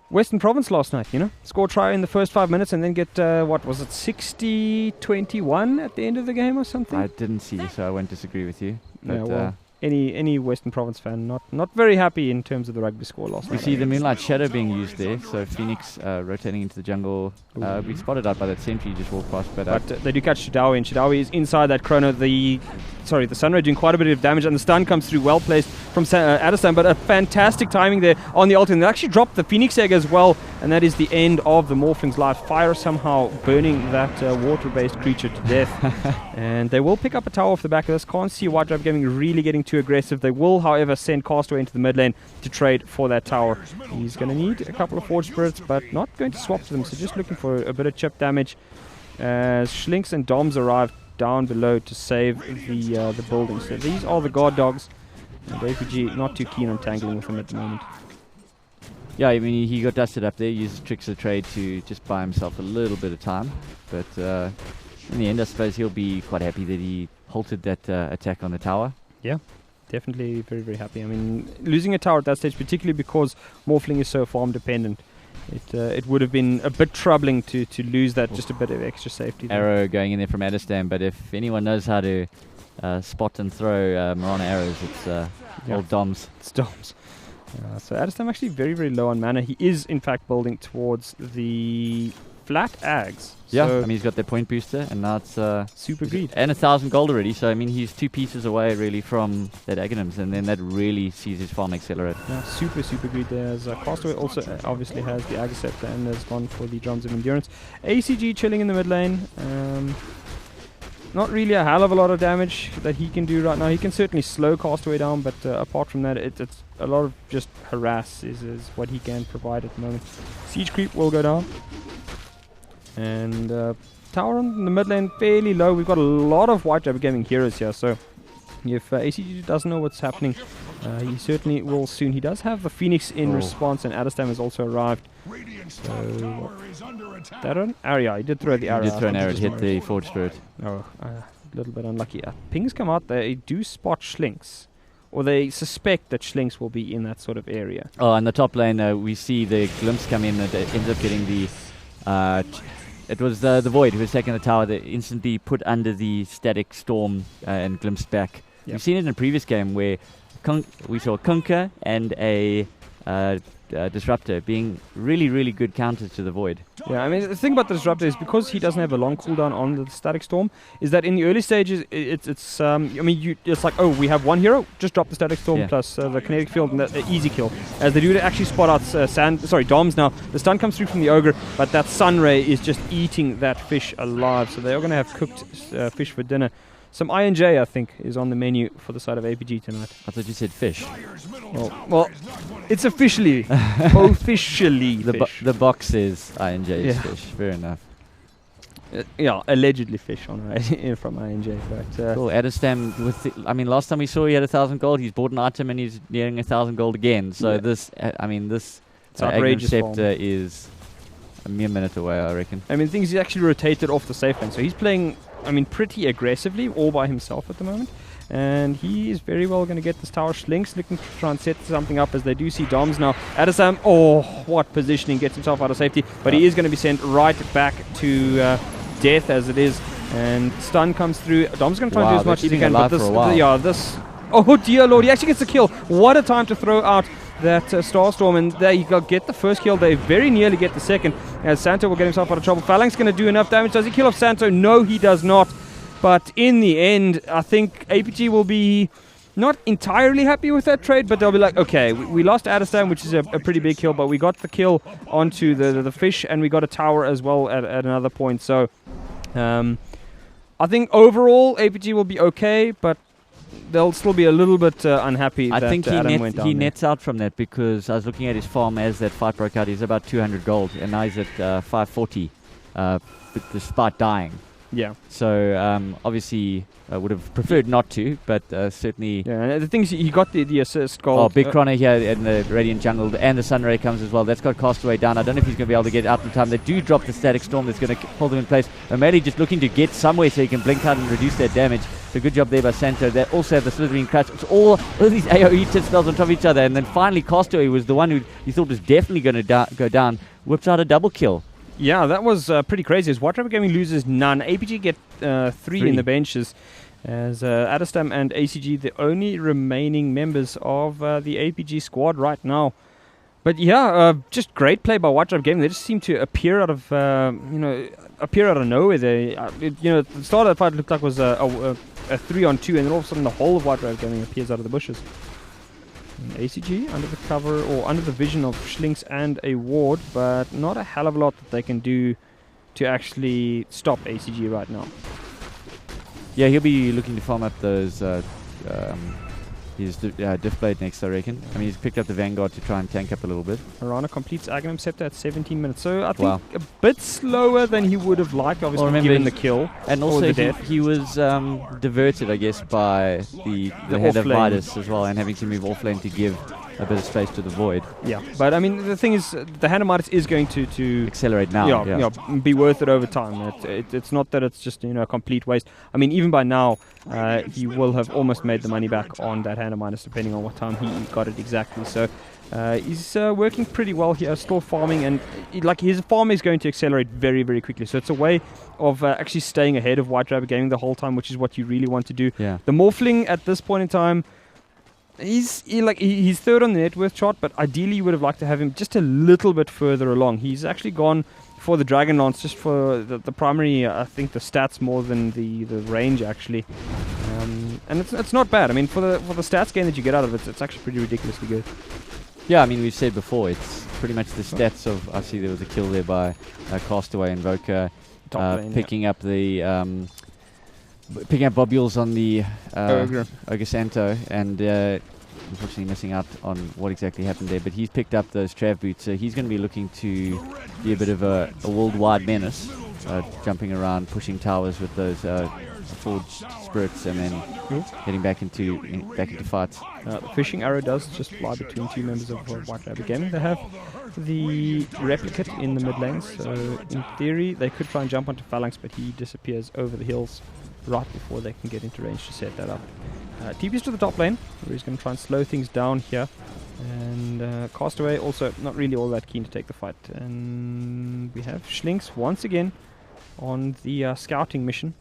Western Province last night, Score try in the first 5 minutes and then get, 60-21 at the end of the game or something? I didn't see, so I won't disagree with you. But, any Western Province fan not very happy in terms of the rugby score last We night. see the Moonlight Shadow being used there, so Phoenix rotating into the jungle. We spotted out by that sentry just walked past, but they do catch Shidawi, and Shidawi is inside that chrono. The Sunray doing quite a bit of damage, and the stun comes through well placed from Addistan, but a fantastic timing there on the ult, and they actually dropped the Phoenix egg as well, and that is the end of the Morphling's life. Fire somehow burning that water-based creature to death, and they will pick up a tower off the back of this. Can't see White Drive Gaming really getting too aggressive. They will, however, send Castaway into the mid lane to trade for that tower. He's going to need a couple of Forge Spirits, but not going to swap to them, so just looking for a bit of chip damage as Schlinks and Doms arrive down below to save the building. So these are the guard dogs, and APG not too keen on tangling with them at the moment. yeah, I mean, he got dusted up there, used tricks of the trade to just buy himself a little bit of time, but in the end, I suppose he'll be quite happy that he halted that attack on the tower. Yeah, definitely very, very happy. I mean, losing a tower at that stage, particularly because Morphling is so farm dependent, it would have been a bit troubling to lose that, just a bit of extra safety there. Arrow going in there from Addistan, but if anyone knows how to spot and throw Marana arrows, it's old Doms. It's Doms. So Addistan actually very, very low on mana. He is, in fact, building towards the flat Ags. Yeah, So I mean, he's got that point booster, and now it's super greed. and 1,000 gold already, so I mean, he's 2 pieces away really from that Aghanims, and then that really sees his farm accelerate. Yeah, super, super greed there. As Castaway also obviously has the Agaceptor and has gone for the Drums of Endurance. ACG chilling in the mid lane. Not really a hell of a lot of damage that he can do right now. He can certainly slow Castaway down, but apart from that, it's a lot of just harass is what he can provide at the moment. Siege creep will go down. And tower on the mid lane fairly low. We've got a lot of White Drive Gaming heroes here, so if ACG doesn't know what's happening, he certainly will soon. He does have the Phoenix in response, and Addistan has also arrived. So that an arrow? Yeah, he did throw the arrow. He did throw an arrow, hit the Forge Spirit. Oh, a little bit unlucky. Pings come out, they do spot Schlinks, or they suspect that Schlinks will be in that sort of area. Oh, in the top lane, we see the Glimpse come in, and it ends up getting the... it was the Void who was taking the tower that instantly put under the static storm and glimpsed back. Yep. We've seen it in a previous game where we saw Kunkka and a Disruptor being really, really good counters to the Void. Yeah, I mean, the thing about the Disruptor is because he doesn't have a long cooldown on the static storm, is that in the early stages, it's I mean, it's like, oh, we have one hero, just drop the static storm plus the kinetic field, and that easy kill. As they do actually spot out Doms now. The stun comes through from the Ogre, but that Sunray is just eating that fish alive. So they are going to have cooked fish for dinner. Some INJ, I think, is on the menu for the side of APG tonight. I thought you said fish. Well, it's officially fish. The box says INJ is fish. Fair enough. Yeah, allegedly fish on from INJ. But cool. Addistan I mean, last time we saw he had 1,000 gold. He's bought an item and he's nearing 1,000 gold again. So this outrageous Scepter is a mere minute away, I reckon. I mean, things he's actually rotated off the safe lane, so he's playing, I mean, pretty aggressively all by himself at the moment. And he is very well going to get this tower. Schlinks looking to try and set something up as they do see Doms now. Addistan, what positioning, gets himself out of safety. But he is going to be sent right back to death as it is. And stun comes through. Dom's going to try and do as much as he can. But oh dear lord, he actually gets the kill. What a time to throw out that Starstorm, and there you go, get the first kill. They very nearly get the second, as Santo will get himself out of trouble. Phalanx going to do enough damage. Does he kill off Santo? No, he does not. But in the end, I think APG will be not entirely happy with that trade, but they'll be like, okay, we lost Addistan, which is a pretty big kill, but we got the kill onto the fish, and we got a tower as well at another point. So I think overall APG will be okay, but they'll still be a little bit unhappy. I think he nets nets out from that, because I was looking at his farm as that fight broke out. He's about 200 gold, and now he's at 540, despite dying. Yeah. So obviously I would have preferred not to, but certainly... Yeah, and the thing is, he got the assist gold. Oh, big Chrono here in the Radiant Jungle, and the Sunray comes as well. That's got Castaway down. I don't know if he's going to be able to get out in time. They do drop the Static Storm that's going to hold him in place. O'Malley just looking to get somewhere so he can blink out and reduce that damage. So good job there by Santo. They also have the Slithering Crush. It's all these AoE tip spells on top of each other, and then finally Castaway was the one who you thought was definitely going to go down. Whips out a double kill. Yeah, that was pretty crazy. As White Drive Gaming loses none. APG get 3 in the benches. As Adderstam and ACG, the only remaining members of the APG squad right now. But yeah, just great play by White Drive Gaming. They just seem to appear out of nowhere. They, at the start of the fight it looked like it was a 3-on-2, and then all of a sudden the whole of White Drive Gaming appears out of the bushes. And ACG under the cover or under the vision of Schlinks and a ward, but not a hell of a lot that they can do to actually stop ACG right now. Yeah, he'll be looking to farm up those his diff blade next, I reckon. I mean, he's picked up the Vanguard to try and tank up a little bit. Arana completes Agnum Scepter at 17 minutes. So I think a bit slower than he would have liked, obviously, given the kill. And also he was diverted, I guess, by the head of Midas as well, and having to move off lane to give a bit of space to the Void. Yeah, but I mean, the thing is, the hand of Midas is going to accelerate now. Be worth it over time. It's not that it's just a complete waste. I mean, even by now, he will have almost made the money back on that hand of Midas, depending on what time he got it exactly. So he's working pretty well here, still farming, and his farm is going to accelerate very, very quickly. So it's a way of actually staying ahead of White Rabbit Gaming the whole time, which is what you really want to do. Yeah. The Morphling at this point in time, he's third on the net worth chart, but ideally you would have liked to have him just a little bit further along. He's actually gone for the Dragon Lance just for the primary, I think, the stats more than the range actually. And it's not bad. I mean, for the stats gain that you get out of it, it's actually pretty ridiculously good. Yeah, I mean, we've said before, it's pretty much the stats of... I see there was a kill there by Castaway Invoker, picking up the... picking up Bobules on the Ogre Santo, and unfortunately missing out on what exactly happened there. But he's picked up those Trav boots, so he's going to be looking to be a bit of a worldwide menace, jumping around, pushing towers with those forged spirits, and then heading back into fights. The fishing arrow does just fly between two members of White Rabbit Gaming. They have the replicate in the mid lane, so in theory they could try and jump onto Phalanx, but he disappears over the hills right before they can get into range to set that up. TP's to the top lane, where he's going to try and slow things down here. And Castaway also not really all that keen to take the fight. And we have Schlinks once again on the scouting mission.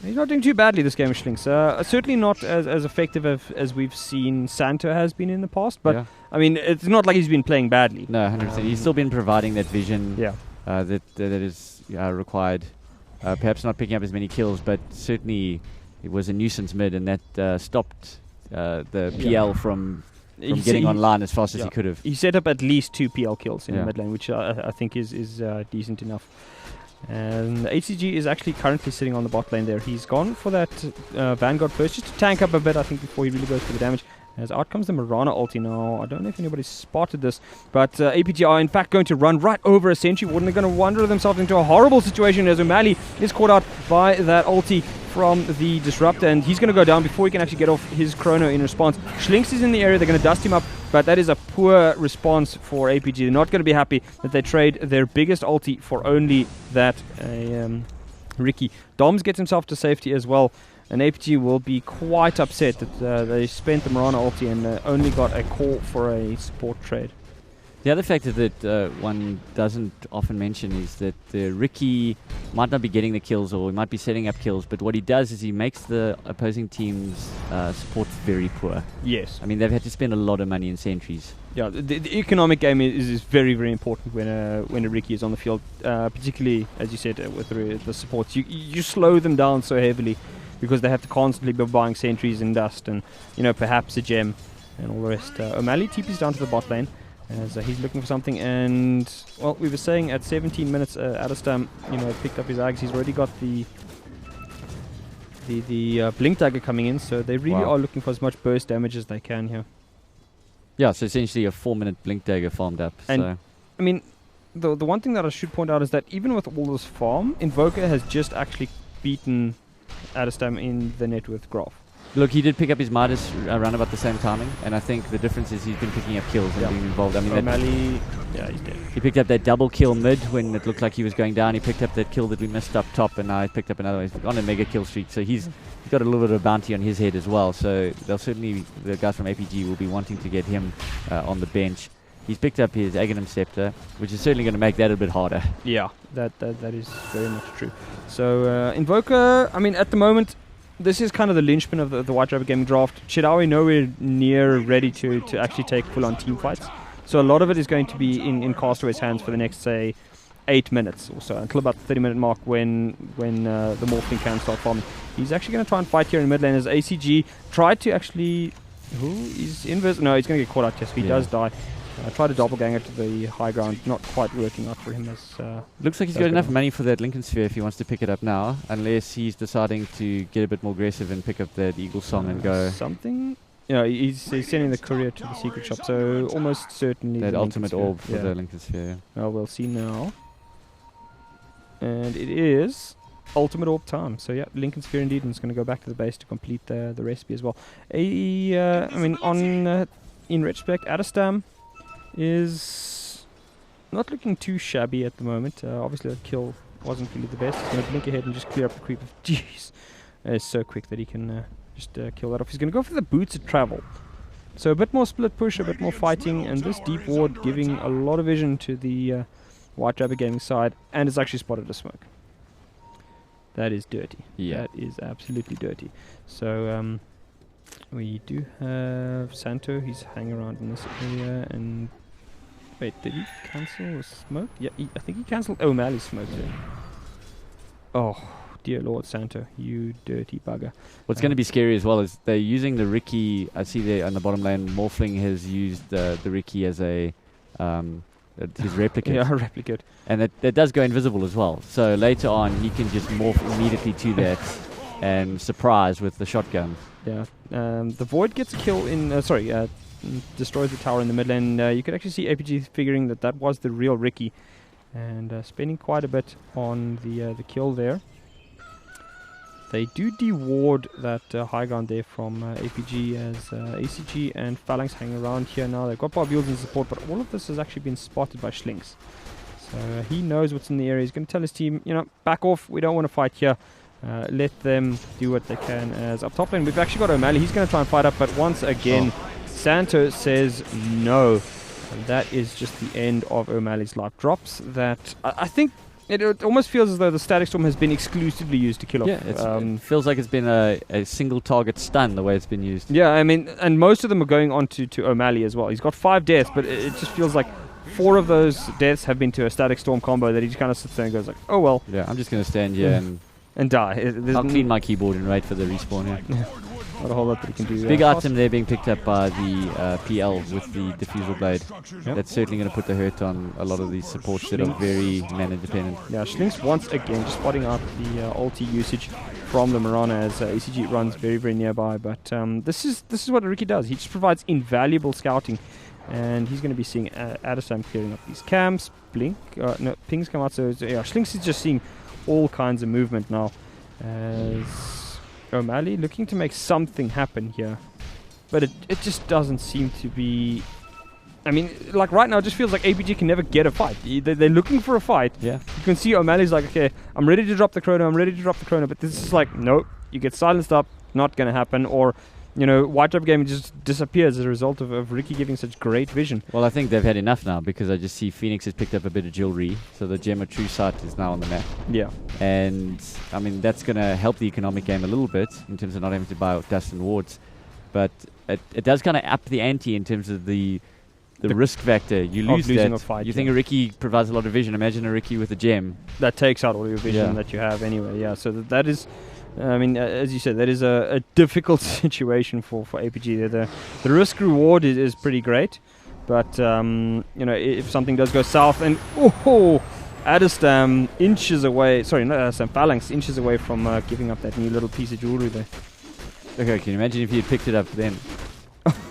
He's not doing too badly this game, Schlinks. Certainly not as effective as we've seen Santa has been in the past, but I mean, it's not like he's been playing badly. No, 100%. He's still been providing that vision that is required. Perhaps not picking up as many kills, but certainly it was a nuisance mid, and that stopped the PL from getting online as fast as he could have. He set up at least 2 PL kills in the mid lane, which I think is decent enough. And HCG is actually currently sitting on the bot lane there. He's gone for that Vanguard first, just to tank up a bit, I think, before he really goes for the damage. As out comes the Mirana ulti now. I don't know if anybody spotted this, but APG are in fact going to run right over a sentry. They're going to wander themselves into a horrible situation as O'Malley is caught out by that ulti from the Disruptor, and he's going to go down before he can actually get off his chrono in response. Schlinks is in the area. They're going to dust him up, but that is a poor response for APG. They're not going to be happy that they trade their biggest ulti for only that Ricky. Doms gets himself to safety as well. And APG will be quite upset that they spent the Mirana ulti and only got a call for a support trade. The other factor that one doesn't often mention is that Ricky might not be getting the kills, or he might be setting up kills, but what he does is he makes the opposing team's support very poor. Yes. I mean, they've had to spend a lot of money in sentries. Yeah, the economic game is very, very important when a Ricky is on the field, particularly, as you said, with the supports. You slow them down so heavily, because they have to constantly be buying sentries and dust and, perhaps a gem and all the rest. O'Malley TP's down to the bot lane as he's looking for something, and, well, we were saying at 17 minutes, Adderstam, picked up his Ags. He's already got the Blink Dagger coming in, so they really are looking for as much burst damage as they can here. Yeah, so essentially a 4-minute Blink Dagger farmed up. And, so. I mean, the one thing that I should point out is that even with all this farm, Invoker has just actually beaten Adderstam in the net worth graph. Look, he did pick up his Midas around about the same timing, and I think the difference is he's been picking up kills and being involved. I mean, O'Malley, he's dead. He picked up that double kill mid when it looked like he was going down. He picked up that kill that we missed up top, and now he's picked up another one. He's on a mega kill streak, so he's got a little bit of bounty on his head as well. So they'll certainly, the guys from APG will be wanting to get him on the bench. He's picked up his Aghanim Scepter, which is certainly going to make that a bit harder. Yeah, that is very much true. So Invoker, I mean, at the moment, this is kind of the linchpin of the White Rabbit Gaming draft. Chidawi nowhere near ready to actually take full-on team fights. So a lot of it is going to be in Castaway's hands for the next, say, 8 minutes or so, until about the 30-minute mark when the Morphling can start farming. He's actually going to try and fight here in mid lane as ACG tried to actually... He's inverse? No, he's going to get caught out, yes, he does die. Tried to doppelganger to the high ground, not quite working out for him. As looks like he's got enough money for that Lincoln Sphere if he wants to pick it up now, unless he's deciding to get a bit more aggressive and pick up that Eagle Song and go... Something? Yeah, he's sending the courier to the secret shop, so almost certainly... That ultimate orb for the Lincoln Sphere. Oh, we'll see now. And it is ultimate orb time. So yeah, Lincoln Sphere indeed, and it's going to go back to the base to complete the recipe as well. I mean, in retrospect, Adderstam is not looking too shabby at the moment. Obviously, that kill wasn't really the best. He's going to blink ahead and just clear up the creep. Jeez, it's so quick that he can just kill that off. He's going to go for the boots of travel. So a bit more split push, a bit more fighting, and this deep ward giving a lot of vision to the White Rabbit Gaming side, and it's actually spotted a smoke. That is dirty. Yeah. That is absolutely dirty. So we do have Santo. He's hanging around in this area, and wait, did he cancel a smoke? Yeah, I think he cancelled O'Malley's smoke there. Oh, dear Lord, Santo, you dirty bugger. What's going to be scary as well is they're using the Ricky. I see there on the bottom lane, Morphling has used the Ricky as a his replicate. Yeah, replicate. And that does go invisible as well. So later on, he can just morph immediately to that and surprise with the shotgun. Yeah. The Void gets a kill in... destroys the tower in the mid lane. You could actually see APG figuring that was the real Ricky. And spending quite a bit on the kill there. They do deward that high ground there from APG as ACG and Phalanx hang around here now. They've got Barbules in support, but all of this has actually been spotted by Schlinks. So he knows what's in the area. He's going to tell his team, back off. We don't want to fight here. Let them do what they can. As up top lane, we've actually got O'Malley. He's going to try and fight up, but once again, Santo says no. And that is just the end of O'Malley's life. Drops that I think it almost feels as though the Static Storm has been exclusively used to kill off. It feels like it's been a single target stun the way it's been used. Yeah, I mean, and most of them are going on to O'Malley as well. He's got 5 deaths, but it just feels like 4 of those deaths have been to a Static Storm combo that he just kind of sits there and goes like, oh well. Yeah, I'm just going to stand here and die. I'll clean my keyboard and wait for the respawn here. Not a whole lot that he can do. Big item there being picked up by the PL with the diffusal blade. Yep. That's certainly going to put the hurt on a lot of these supports that are very mana dependent. Yeah, Schlinks once again just spotting out the ulti usage from the Mirana as ACG runs very, very nearby. But this is what Ricky does. He just provides invaluable scouting. And he's going to be seeing Adderstam clearing up these camps. Pings come out. So yeah, Schlinks is just seeing all kinds of movement now. As O'Malley looking to make something happen here, but it just doesn't seem to be. I mean, like right now, it just feels like APG can never get a fight. They're looking for a fight. Yeah, you can see O'Malley's like, okay, I'm ready to drop the chrono. But this is like, nope, you get silenced up, not gonna happen. Or, White Rabbit Gaming just disappears as a result of Ricky giving such great vision. Well, I think they've had enough now because I just see Phoenix has picked up a bit of jewelry, so the Gem of True Sight is now on the map. Yeah. And, I mean, that's going to help the economic game a little bit in terms of not having to buy dust and wards. But it does kind of up the ante in terms of the risk factor. You lose that. A fight, you think a Ricky provides a lot of vision. Imagine a Ricky with a gem. That takes out all your vision that you have anyway. Yeah, so that is... I mean, as you said, that is a difficult situation for APG. The risk reward is pretty great, but if something does go south, and Adderstam inches away. Sorry, not Adderstam, Phalanx inches away from giving up that new little piece of jewelry there. Okay, can you imagine if he had picked it up then?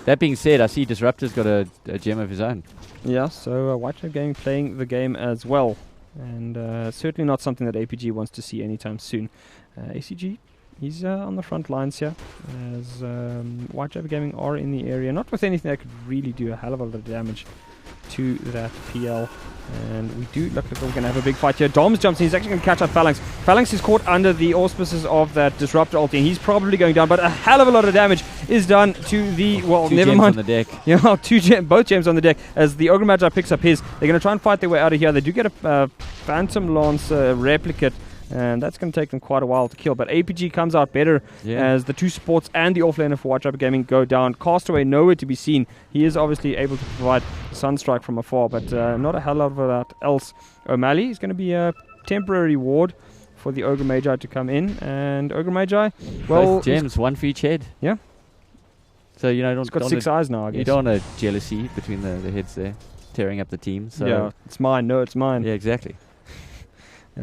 That being said, I see Disruptor's got a gem of his own. Yeah, so White Rabbit Gaming playing the game as well, and certainly not something that APG wants to see anytime soon. ACG, he's on the front lines here, as White Rabbit Gaming are in the area, not with anything that could really do a hell of a lot of damage. to that PL. And we do look like we're going to have a big fight here. Doms jumps in. He's actually going to catch out Phalanx. Phalanx is caught under the auspices of that Disruptor ulti, and he's probably going down, but a hell of a lot of damage is done to the... Well, never mind. Two gems on the deck. Yeah, both gems on the deck as the Ogre Magi picks up his. They're going to try and fight their way out of here. They do get a Phantom Lancer replicate, and that's going to take them quite a while to kill. But APG comes out better as the two supports and the offlaner for White Rabbit Gaming go down. Castaway nowhere to be seen. He is obviously able to provide Sunstrike from afar, but not a hell lot of that else. O'Malley is going to be a temporary ward for the Ogre Magi to come in. And Ogre Magi, well... Both gems, one for each head. Yeah. So, you know, it's got 6 eyes now, I guess. You don't want a jealousy between the heads there, tearing up the team. So yeah, it's mine. No, it's mine. Yeah, exactly.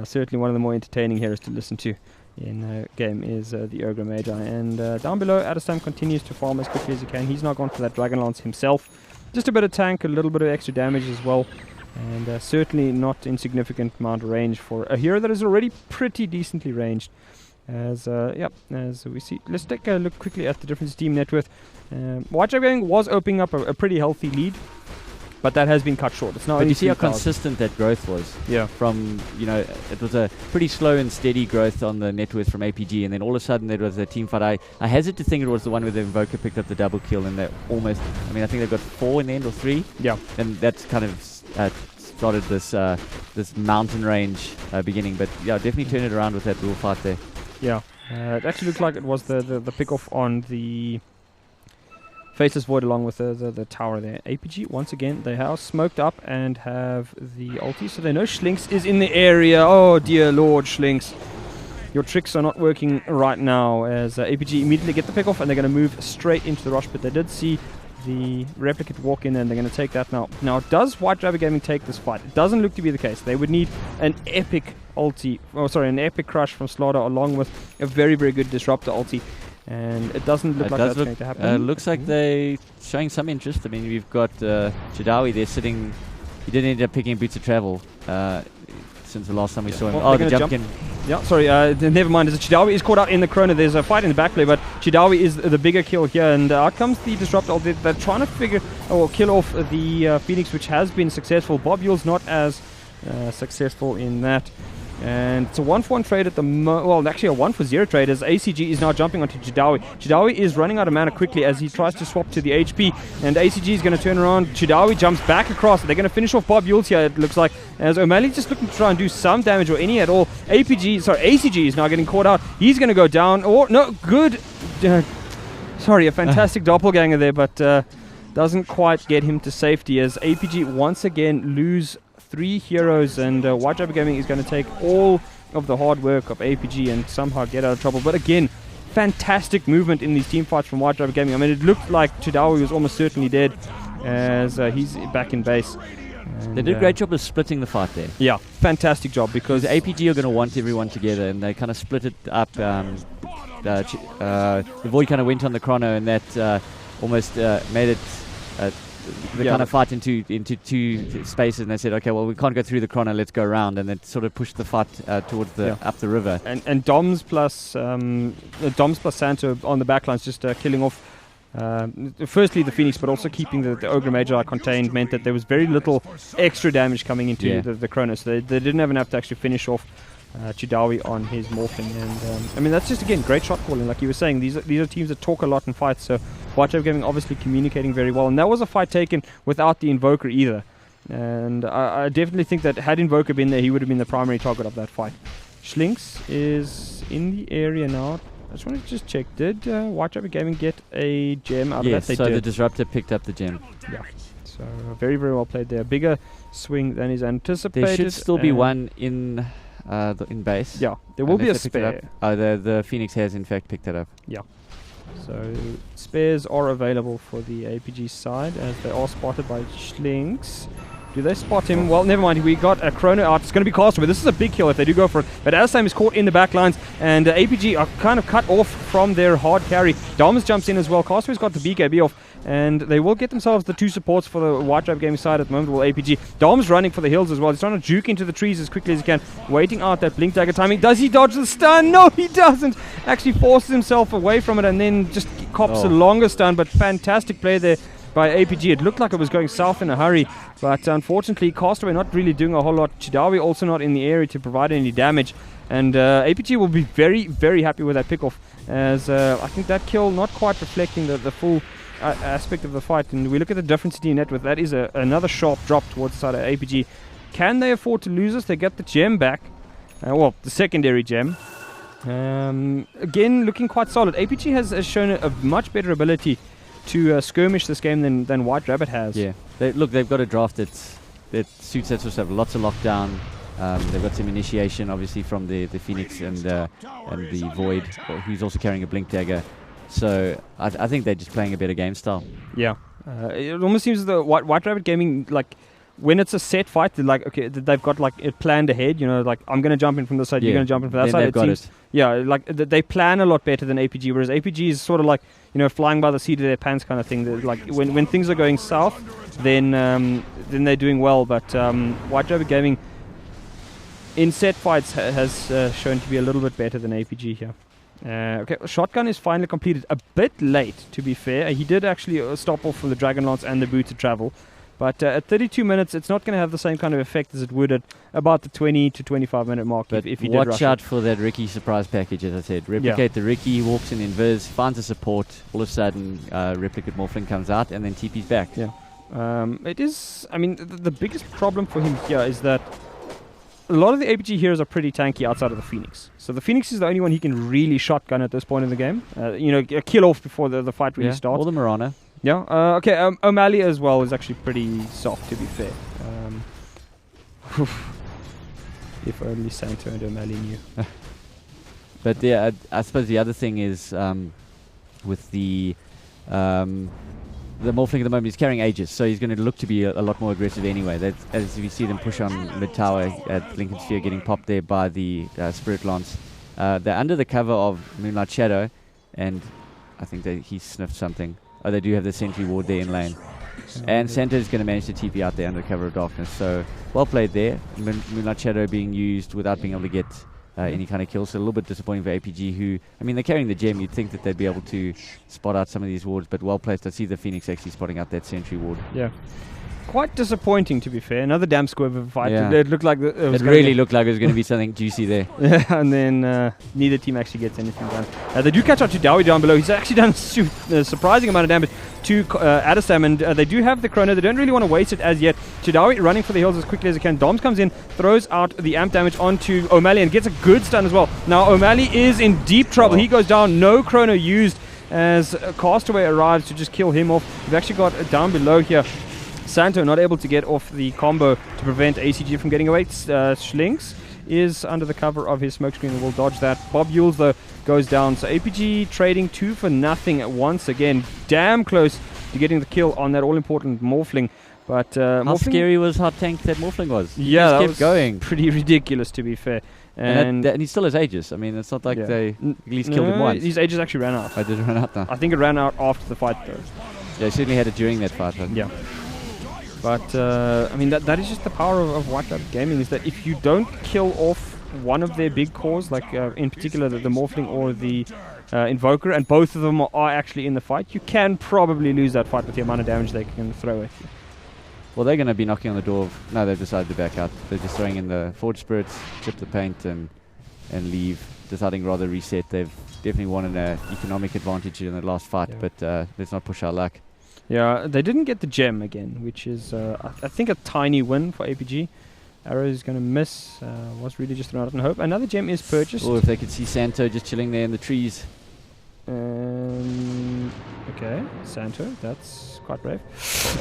Certainly one of the more entertaining heroes to listen to in game is the Ogre Magi. And down below, Adestam continues to farm as quickly as he can. He's not gone for that Dragon Lance himself. Just a bit of tank, a little bit of extra damage as well. And certainly not insignificant amount of range for a hero that is already pretty decently ranged. As we see, let's take a look quickly at the difference team net worth. White Rabbit Gaming was opening up a pretty healthy lead, but that has been cut short. It's now. But you see how consistent that growth was. Yeah. From it was a pretty slow and steady growth on the net worth from APG, and then all of a sudden there was a team fight. I hesitate to think it was the one where the Invoker picked up the double kill, and they almost. I mean, I think they got 4 in the end or 3. Yeah. And that's kind of started this mountain range beginning, but yeah, definitely turned it around with that dual fight there. Yeah. It actually looked like it was the pick off on the Faceless Void along with the tower there. APG, once again, they have smoked up and have the ulti, so they know Schlinks is in the area. Oh, dear Lord, Schlinks. Your tricks are not working right now as APG immediately get the pick off and they're going to move straight into the rush, but they did see the replicate walk in and they're going to take that now. Now, does White Rabbit Gaming take this fight? It doesn't look to be the case. They would need an epic ulti, an epic crush from Slaughter along with a very, very good disruptor ulti. And it doesn't look like that's going to happen. Looks like they're showing some interest. I mean, we've got Chidawi there sitting. He didn't end up picking Boots of Travel since the last time we saw him. Well, the jump. Yeah, sorry, never mind. As Chidawi is caught out in the Chrono, there's a fight in the backplay, but Chidawi is the bigger kill here, and out comes the Disruptor. They're trying to kill off the Phoenix, which has been successful. Bob Yule's not as successful in that. And it's a 1-for-1 trade at the actually a 1-for-0 trade as ACG is now jumping onto Chidawi. Chidawi is running out of mana quickly as he tries to swap to the HP, and ACG is going to turn around. Chidawi jumps back across. They're going to finish off Bob Yules here, it looks like, as O'Malley's just looking to try and do some damage or any at all. ACG is now getting caught out. He's going to go down. A fantastic doppelganger there, but doesn't quite get him to safety as APG once again lose 3 heroes, and White Rabbit Gaming is going to take all of the hard work of APG and somehow get out of trouble. But again, fantastic movement in these team fights from White Rabbit Gaming. I mean, it looked like Chidawi was almost certainly dead as he's back in base. They did a great job of splitting the fight there. Yeah, fantastic job because APG are going to want everyone together, and they kind of split it up. The Void kind of went on the Chrono, and that almost made it. They kind of fight into 2 spaces, and they said, okay, well, we can't go through the Chrono, let's go around, and then sort of pushed the fight towards up the river. And Doms plus Santa on the backlines just killing off firstly the Phoenix, but also keeping the Ogre Magi contained meant that there was very little extra damage coming into the Chrono, so they didn't even have to actually finish off Chidawi on his morphing. And I mean, that's just again great shot calling, like you were saying. These are teams that talk a lot in fights, so White Rabbit Gaming obviously communicating very well, and that was a fight taken without the Invoker either. And I definitely think that had Invoker been there, he would have been the primary target of that fight. Schlinks is in the area now. I just wanted to check, did White Rabbit Gaming get a gem out of that? Yes, so the Disruptor picked up the gem. Yeah, so very, very well played there. Bigger swing than is anticipated. There should still be one in base. Yeah, there will be a spare. The Phoenix has in fact picked it up. Yeah. So spares are available for the APG side as they are spotted by Schlinks. Do they spot him? Well, never mind. We got a Chrono out. It's going to be Castaway. This is a big kill if they do go for it. But Asam is caught in the back lines, and APG are kind of cut off from their hard carry. Doms jumps in as well. Castaway's got the BKB off, and they will get themselves the 2 supports for the White Rabbit Gaming side at the moment. Well, APG. Dom's running for the hills as well. He's trying to juke into the trees as quickly as he can, waiting out that blink dagger timing. Does he dodge the stun? No, he doesn't. Actually forces himself away from it and then just cops a longer stun, but fantastic play there by APG. It looked like it was going south in a hurry, but unfortunately Castaway not really doing a whole lot. Chidawi also not in the area to provide any damage, and APG will be very, very happy with that pick-off, as I think that kill not quite reflecting the full aspect of the fight. And we look at the difference in net with that is another sharp drop towards the side of APG. Can they afford to lose this? They get the gem back, well, the secondary gem. Again, looking quite solid. APG has shown a much better ability to skirmish this game than White Rabbit has. Yeah, they've got a draft that suits that sort of stuff. Lots of lockdown. They've got some initiation, obviously, from the Phoenix and the Void, who's also carrying a Blink Dagger. So I think they're just playing a better game style. Yeah, it almost seems the White Rabbit Gaming, like, when it's a set fight, they're like, okay, they've got like it planned ahead. You know, like, I'm going to jump in from this side, you're going to jump in from that side. They've got it. Yeah, like they plan a lot better than APG, whereas APG is sort of like, you know, flying by the seat of their pants kind of thing. They're like, when things are going south, then they're doing well. But White Rabbit Gaming in set fights has shown to be a little bit better than APG here. Okay, Shotgun is finally completed. A bit late, to be fair. He did actually stop off from the Dragon Lance and the Booted Travel. But at 32 minutes, it's not going to have the same kind of effect as it would at about the 20 to 25 minute mark. But if he did watch out for that Ricky surprise package, as I said. Replicate the Ricky, walks in invis, finds a support. All of a sudden, Replicate Morphling comes out and then TP's back. Yeah. It is, I mean, the biggest problem for him here is that a lot of the APG heroes are pretty tanky outside of the Phoenix. So the Phoenix is the only one he can really shotgun at this point in the game. You know, kill off before the fight really starts. Or the Marana. Yeah, okay, O'Malley as well is actually pretty soft, to be fair. If only Santa and O'Malley knew. But yeah, I suppose the other thing is with the Morphling at the moment, he's carrying Aegis, so he's going to look to be a lot more aggressive anyway. As you see them push on mid-tower at Lincoln Sphere, getting popped there by the Spirit Lance. They're under the cover of Moonlight Shadow, and I think he sniffed something. Oh, they do have the sentry ward there in lane. And Santa is going to manage to TP out there under cover of darkness. So, well played there. Moonlight Shadow being used without being able to get any kind of kills. So, a little bit disappointing for APG, who, I mean, they're carrying the gem. You'd think that they'd be able to spot out some of these wards, but well placed. I see the Phoenix actually spotting out that sentry ward. Yeah. Quite disappointing, to be fair. Another damn squib fight. Yeah. It looked like it really looked like it was going to be something juicy there. Yeah, and then neither team actually gets anything done. They do catch out to Dowie down below. He's actually done a surprising amount of damage to Adestam, and they do have the chrono. They don't really want to waste it as yet. Chidawi running for the hills as quickly as he can. Doms comes in, throws out the amp damage onto O'Malley and gets a good stun as well. Now O'Malley is in deep trouble. He goes down, no chrono used as Castaway arrives to just kill him off. We've actually got down below here Santo not able to get off the combo to prevent ACG from getting away. Schlinks is under the cover of his smokescreen and will dodge that. Bob Yules, though, goes down. So APG trading 2 for nothing once again. Damn close to getting the kill on that all-important Morphling. But how scary was how tanked that Morphling was? Yeah, that kept going. Pretty ridiculous, to be fair. And he still has Aegis. I mean, it's not like they at least killed him once. His Aegis actually ran out. I did run out now. I think it ran out after the fight, though. Yeah, he certainly had it during that fight. Yeah. But, I mean, that is just the power of White Rabbit Gaming, is that if you don't kill off one of their big cores, like in particular the Morphling or the Invoker, and both of them are actually in the fight, you can probably lose that fight with the amount of damage they can throw at you. Well, they're going to be knocking on the door of... No, they've decided to back out. They're just throwing in the Forge Spirits, chip the paint, and leave, deciding rather reset. They've definitely won an economic advantage in the last fight, but let's not push our luck. Yeah, they didn't get the gem again, which is, I think, a tiny win for APG. Arrow is going to miss. Was really just thrown out in hope. Another gem is purchased. Or if they could see Santo just chilling there in the trees. Okay, Santo, that's quite brave.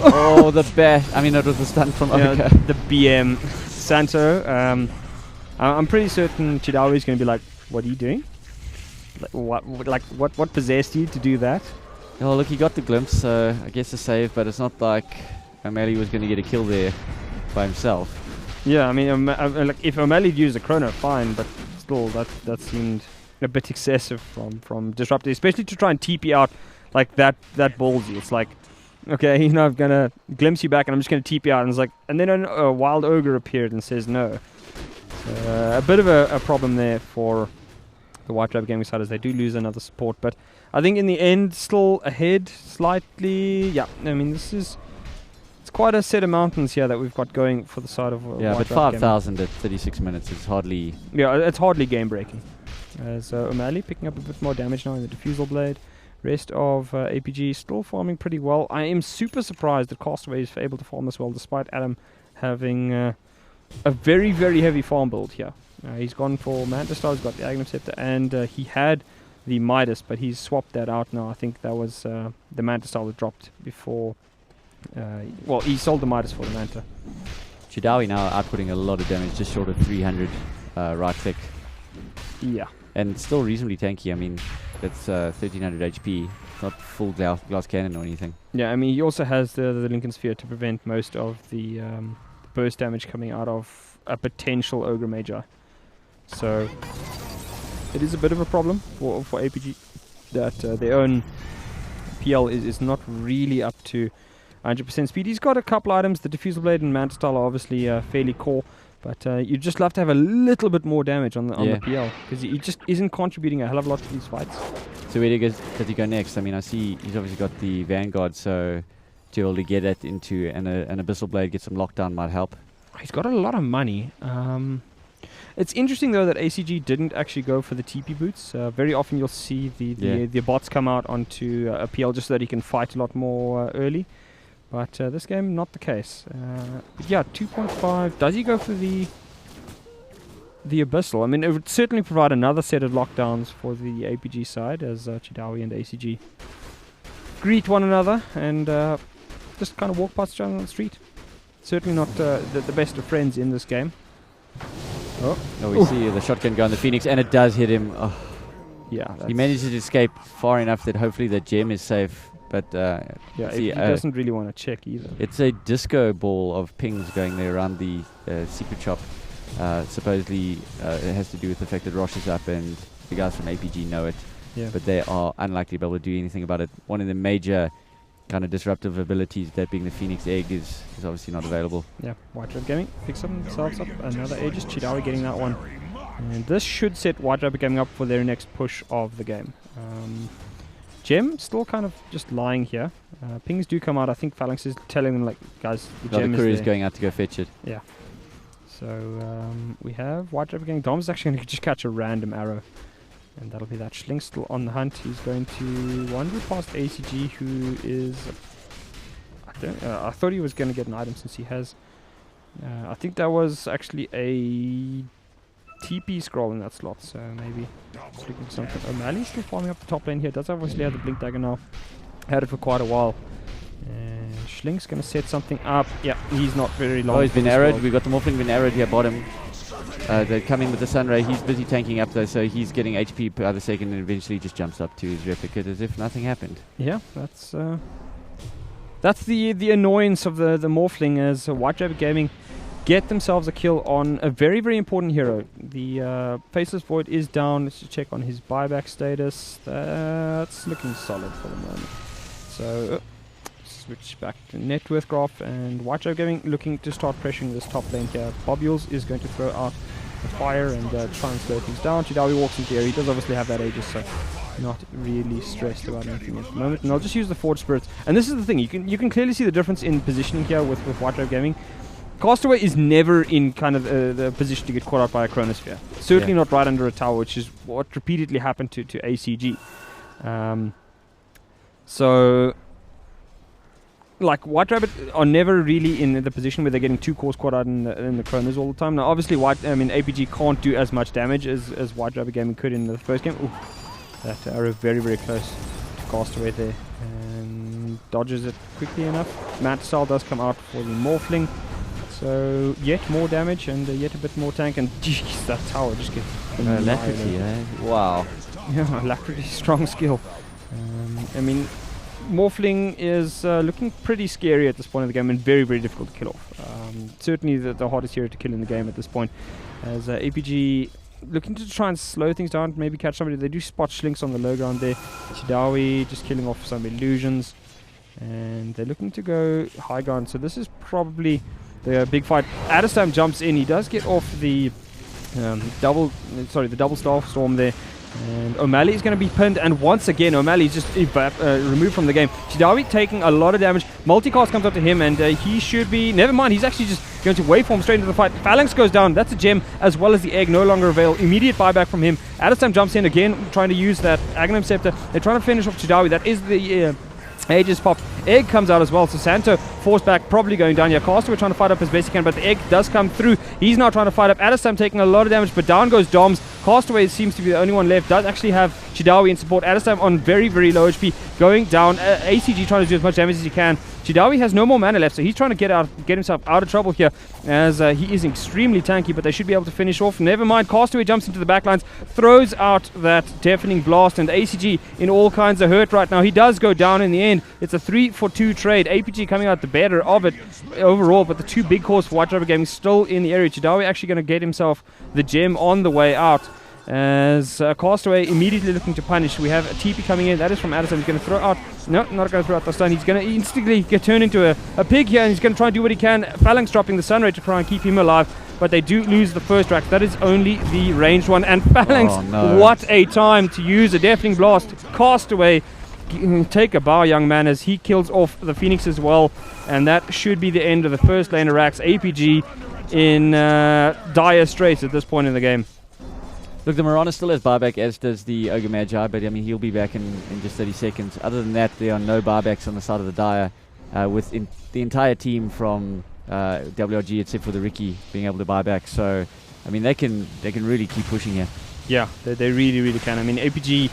Oh, the best. I mean, it was the stun from Oka. The BM. Santo, I'm pretty certain Chidawi is going to be like, what are you doing? What possessed you to do that? Oh, look, he got the glimpse, so I guess a save, but it's not like O'Malley was going to get a kill there by himself. Yeah, I mean, like if O'Malley used a chrono, fine, but still, that seemed a bit excessive from Disruptor, especially to try and TP out like that ballsy. It's like, okay, you know, I'm going to glimpse you back and I'm just going to TP out. And it's like, and then a wild ogre appeared and says no. So, a bit of a problem there for the White Rabbit Gaming side, as they do lose another support. But I think in the end, still ahead slightly. Yeah, I mean, it's quite a set of mountains here that we've got going for the side of yeah, White but Rabbit 5,000 at 36 minutes is hardly... Yeah, it's hardly game breaking. So O'Malley picking up a bit more damage now in the Diffusal Blade. Rest of APG still farming pretty well. I am super surprised that Castaway is able to farm this well, despite Adam having a very, very heavy farm build here. He's gone for Mantis Star, he's got the Agnum Scepter, and he had the Midas, but he's swapped that out now. I think that was the Mantis Star that dropped before. Well, he sold the Midas for the Manta. Chidawi now outputting a lot of damage, just short of 300 right click. Yeah. And still reasonably tanky. I mean, that's 1300 HP. It's not full glass cannon or anything. Yeah, I mean, he also has the Lincoln Sphere to prevent most of the burst damage coming out of a potential Ogre Magi. So it is a bit of a problem for APG that their own PL is not really up to 100% speed. He's got a couple items. The Diffusal Blade and Mantis Style are obviously fairly core. But you'd just love to have a little bit more damage on the PL, because he just isn't contributing a hell of a lot to these fights. So where does he go next? I mean, I see he's obviously got the Vanguard, so to be able to get it into an Abyssal Blade, get some lockdown might help. He's got a lot of money. It's interesting though that ACG didn't actually go for the TP boots. Very often you'll see the bots come out onto a PL just so that he can fight a lot more early. But this game, not the case. But yeah, 2.5. Does he go for the Abyssal? I mean, it would certainly provide another set of lockdowns for the APG side, as Chidawi and ACG greet one another and just kind of walk past each other on the street. Certainly not the best of friends in this game. Oh, we see the shotgun go on the Phoenix, and it does hit him. Oh. Yeah, he manages to escape far enough that hopefully the gem is safe. But yeah, he doesn't really want to check either. It's a disco ball of pings going there around the secret shop. Supposedly it has to do with the fact that Rosh is up and the guys from APG know it. Yeah. But they are unlikely to be able to do anything about it. One of the major kind of disruptive abilities, that being the Phoenix Egg, is obviously not available. Yeah, White Rabbit Gaming picks themselves up another Aegis. Chidawi getting that one. And this should set White Rabbit Gaming up for their next push of the game. Gem still kind of just lying here. Pings do come out. I think Phalanx is telling them, like, guys, the gem crew is is going out to go fetch it. Yeah. So we have White Rabbit Gaming. Dom's actually going to just catch a random arrow. And that'll be that. Schling still on the hunt. He's going to wander past ACG, who is... I thought he was going to get an item since he has... I think that was actually a TP scroll in that slot, so maybe just looking for something. O'Malley's still farming up the top lane here. Does obviously have the Blink Dagger now. Had it for quite a while. And Schling's going to set something up. Yeah, he's not very long. Oh, he's been arrowed. We've got the Morphling been arrowed here bottom. They're coming with the Sunray. He's busy tanking up though, so he's getting HP per other second and eventually just jumps up to his replicate as if nothing happened. Yeah, that's the annoyance of the Morphling, as White Rabbit Gaming get themselves a kill on a very, very important hero. The Faceless Void is down. Let's just check on his buyback status. That's looking solid for the moment. So switch back to net worth graph, and White Rabbit Gaming looking to start pressuring this top lane here. Bobules is going to throw out the fire and try and slow things down. Chidawi walks into here. He does obviously have that Aegis, so not really stressed about anything at the moment. And I'll just use the Forge Spirits. And this is the thing, you can clearly see the difference in positioning here with White Rabbit Gaming. Castaway is never in kind of the position to get caught out by a Chronosphere. Certainly not right under a tower, which is what repeatedly happened to ACG. So, like, White Rabbit are never really in the position where they're getting two cores caught out in the Chronos all the time. Now, obviously, APG can't do as much damage as White Rabbit Gaming could in the first game. Ooh, that arrow very, very close to Castaway there. And dodges it quickly enough. Mantis Style does come out for the Morphling. So, yet more damage and yet a bit more tank. And jeez, that tower just gets Alacrity, eh? Wow. Yeah, Alacrity, strong skill. I mean, Morphling is looking pretty scary at this point of the game and very, very difficult to kill off. Certainly the hardest hero to kill in the game at this point. As APG looking to try and slow things down, maybe catch somebody. They do spot Schlinks on the low ground there. Chidawi just killing off some illusions. And they're looking to go high ground. So this is probably the big fight. Adderstam jumps in. He does get off the double Starstorm there. And O'Malley is going to be pinned, and once again O'Malley is just removed from the game. Chidawi taking a lot of damage. Multicast comes up to him, and he should be... Never mind, he's actually just going to waveform straight into the fight. Phalanx goes down. That's a gem, as well as the egg no longer available. Immediate buyback from him. Adestam jumps in again, trying to use that Aghanim Scepter. They're trying to finish off Chidawi. That is the... Aegis popped. Egg comes out as well, so Santo forced back, probably going down here. Castaway trying to fight up as best he can, but the egg does come through. He's now trying to fight up. Adestam taking a lot of damage, but down goes Doms. Castaway seems to be the only one left. Does actually have Chidawi in support. Adestam on very, very low HP, going down. ACG trying to do as much damage as he can. Chidawi has no more mana left, so he's trying to get himself out of trouble here, as he is extremely tanky, but they should be able to finish off. Never mind, Castaway jumps into the backlines, throws out that deafening blast, and ACG in all kinds of hurt right now. He does go down in the end. It's a 3-for-2 trade. APG coming out the better of it overall, but the two big cores for White Rubber Gaming still in the area. Chidawi actually going to get himself the gem on the way out, as Castaway immediately looking to punish. We have a TP coming in. That is from Adestam. He's going to throw out... No, not going to throw out the stun. He's going to instantly get turned into a pig here, and he's going to try and do what he can. Phalanx dropping the Sunray to try and keep him alive, but they do lose the first rack. That is only the ranged one. And Phalanx, what a time to use a deafening blast. Castaway, take a bow, young man, as he kills off the Phoenix as well. And that should be the end of the first lane of racks. APG in dire straits at this point in the game. Look, the Marana still has buyback, as does the Ogre Magi, but I mean, he'll be back in just 30 seconds. Other than that, there are no buybacks on the side of the Dire, with the entire team from WRG, except for the Ricky, being able to buy back. So, I mean, they can really keep pushing here. Yeah, they really, really can. I mean, APG...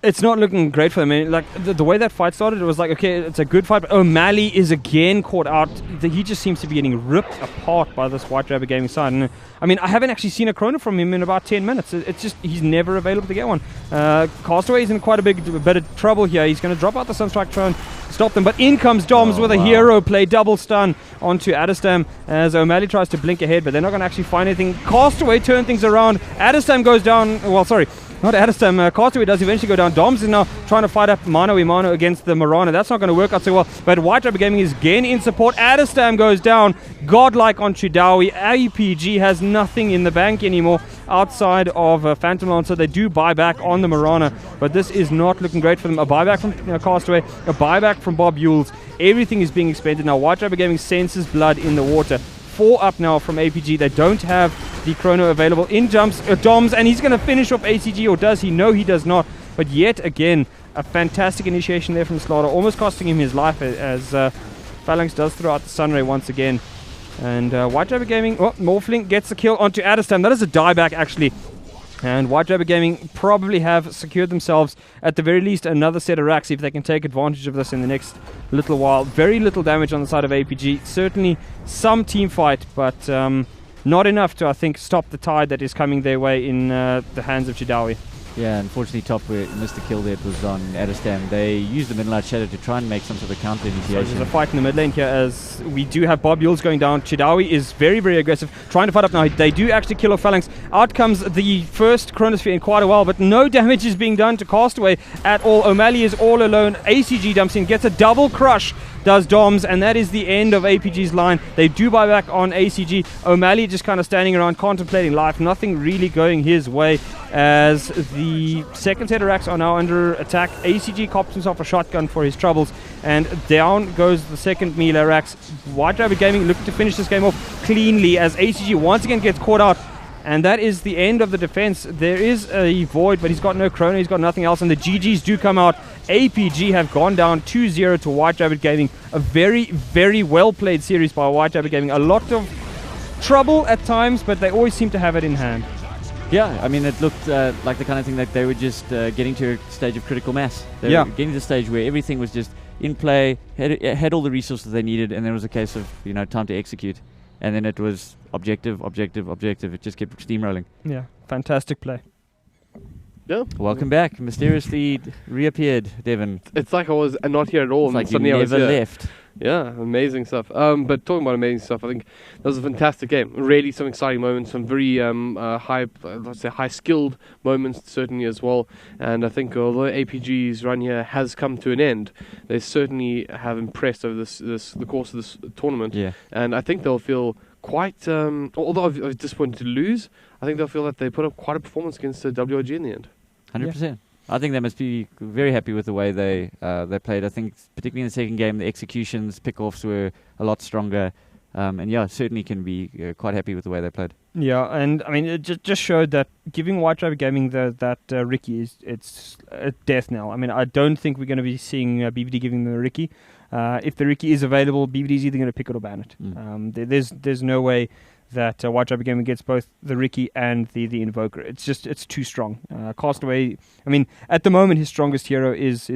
It's not looking great for them. I mean, like the way that fight started, it was like, okay, it's a good fight, but O'Malley is again caught out. He just seems to be getting ripped apart by this White Rabbit Gaming side. And I mean, I haven't actually seen a chrono from him in about 10 minutes. It's just, he's never available to get one. Castaway is in quite a bit of trouble here. He's going to drop out the Sunstrike, try and stop them, but in comes Doms with a hero play, double stun onto Adestam, as O'Malley tries to blink ahead, but they're not going to actually find anything. Castaway turn things around. Adestam goes down, well, sorry, not Adestam. Castaway does eventually go down. Doms is now trying to fight up mano a mano against the Marana. That's not going to work out so well. But White Rabbit Gaming is again in support. Adestam goes down. Godlike on Chidawi. APG has nothing in the bank anymore outside of Phantom Lancer. They do buy back on the Marana, but this is not looking great for them. A buyback from Castaway, a buyback from Bob Yules. Everything is being expended now. White Rabbit Gaming senses blood in the water. 4 up now from APG. They don't have the chrono available. In jumps Doms, and he's going to finish off ACG, or does he? No, he does not. But yet again, a fantastic initiation there from Slaughter, almost costing him his life, as Phalanx does throw out the Sunray once again. And White Rabbit Gaming, Morphling gets the kill onto Adestam. That is a dieback, actually. And White Rabbit Gaming probably have secured themselves, at the very least, another set of racks if they can take advantage of this in the next little while. Very little damage on the side of APG. Certainly some team fight, but not enough to, I think, stop the tide that is coming their way in the hands of Chidawi. Yeah, unfortunately, top where missed the kill there, it was on Adestam. They used the Midnight Shadow to try and make some sort of counter initiation. So there's a fight in the mid lane here, as we do have Bob Yules going down. Chidawi is very, very aggressive, trying to fight up now. They do actually kill off Phalanx. Out comes the first Chronosphere in quite a while, but no damage is being done to Castaway at all. O'Malley is all alone. ACG dumps in, gets a double crush, does Doms, and that is the end of APG's line. They do buy back on ACG. O'Malley just kind of standing around contemplating life, nothing really going his way, as the second set of racks are now under attack. ACG cops himself a shotgun for his troubles, and down goes the second melee racks. White Rabbit Gaming looking to finish this game off cleanly, as ACG once again gets caught out. And that is the end of the defense. There is a Void, but he's got no chrono, he's got nothing else, and the GGs do come out. APG have gone down 2-0 to White Rabbit Gaming. A very, very well played series by White Rabbit Gaming. A lot of trouble at times, but they always seem to have it in hand. Yeah, I mean, it looked like the kind of thing that they were just getting to a stage of critical mass. They were getting to the stage where everything was just in play, had all the resources they needed, and there was a case of, time to execute. And then it was objective. It just kept steamrolling. Yeah, fantastic play. Yeah. Welcome back. Mysteriously reappeared, Devon. It's like I was not here at all. It's like you never left. Yeah, amazing stuff. But talking about amazing stuff, I think that was a fantastic game. Really some exciting moments, some very high-skilled moments certainly as well. And I think although APG's run here has come to an end, they certainly have impressed over the course of this tournament. Yeah. And I think they'll feel quite, although I was disappointed to lose, I think they'll feel that they put up quite a performance against WRG in the end. 100%. I think they must be very happy with the way they played. I think particularly in the second game, the executions, pick-offs were a lot stronger. And yeah, certainly can be quite happy with the way they played. Yeah, and I mean, it just showed that giving White Rabbit Gaming that Ricky it's a death knell. I mean, I don't think we're going to be seeing BVD giving them the Ricky. If the Ricky is available, BVD is either going to pick it or ban it. There's no way that White Rabbit Gaming gets both the Ricky and the Invoker. It's too strong. Castaway. I mean, at the moment, his strongest hero is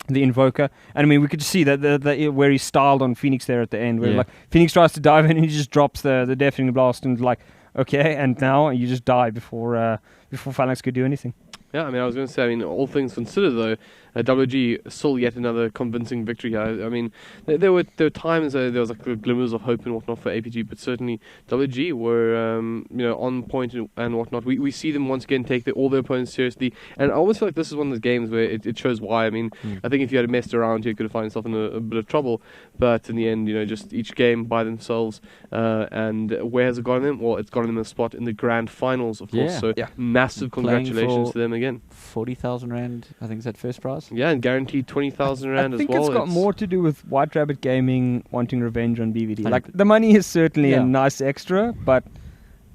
the Invoker, and I mean we could see that the where he's styled on Phoenix there at the end, where like Phoenix tries to dive in and he just drops the deafening blast and like okay, and now you just die before Phalanx could do anything. Yeah, I mean, I was going to say, I mean, all things considered, though, WG still yet another convincing victory here. I mean, there were times there was like glimmers of hope and whatnot for APG, but certainly WG were on point and whatnot. We see them once again take all their opponents seriously, and I almost feel like this is one of those games where it shows why. I mean, I think if you had messed around, you could have found yourself in a bit of trouble. But in the end, just each game by themselves, and where has it gotten them? Well, it's gotten them a spot in the grand finals, of course. So massive congratulations to them again. 40,000 rand, I think is that first prize. Yeah, and guaranteed 20,000 rand as well. I think it's got more to do with White Rabbit Gaming wanting revenge on BVD. Like the money is certainly a nice extra, but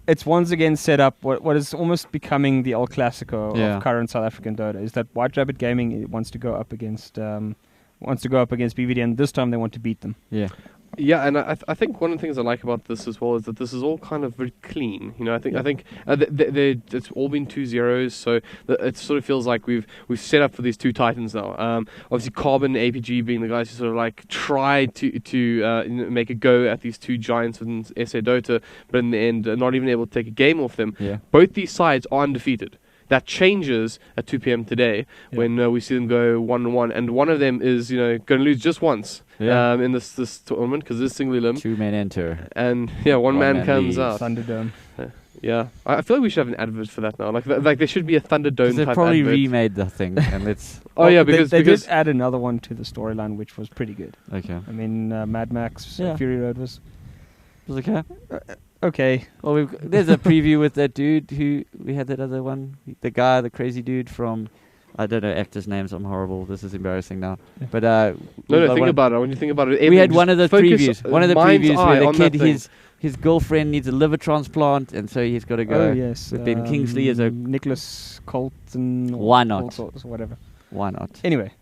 it's once again set up what is almost becoming the El Clasico of current South African Dota. Is that White Rabbit Gaming wants to go up against BVD, and this time they want to beat them. Yeah. Yeah, and I think one of the things I like about this as well is that this is all kind of very clean. I think it's all been 2-0s, so it sort of feels like we've set up for these two titans now. Obviously, Carbon and APG being the guys who sort of like tried to make a go at these two giants within SA Dota, but in the end, not even able to take a game off them. Yeah. Both these sides are undefeated. That changes at 2 p.m. today when we see them go 1-1, and one of them is going to lose just once in this tournament because this singly limb. 2 men enter, and one man comes out. Thunderdome. Yeah, I feel like we should have an advert for that now. Like there should be a Thunderdome. They've probably remade the thing, and it's. Because they did add another one to the storyline, which was pretty good. Okay. I mean, Mad Max Fury Road was okay. Okay. Well, there's a preview with that dude who we had that other one. The crazy dude from, I don't know actors' names. I'm horrible. This is embarrassing now. But think about it. When you think about it, we had one of the previews. One of the previews where the kid, his girlfriend needs a liver transplant, and so he's got to go. Oh yes. With Ben Kingsley as a Nicholas Colton. Why not? All sorts, whatever. Why not? Anyway,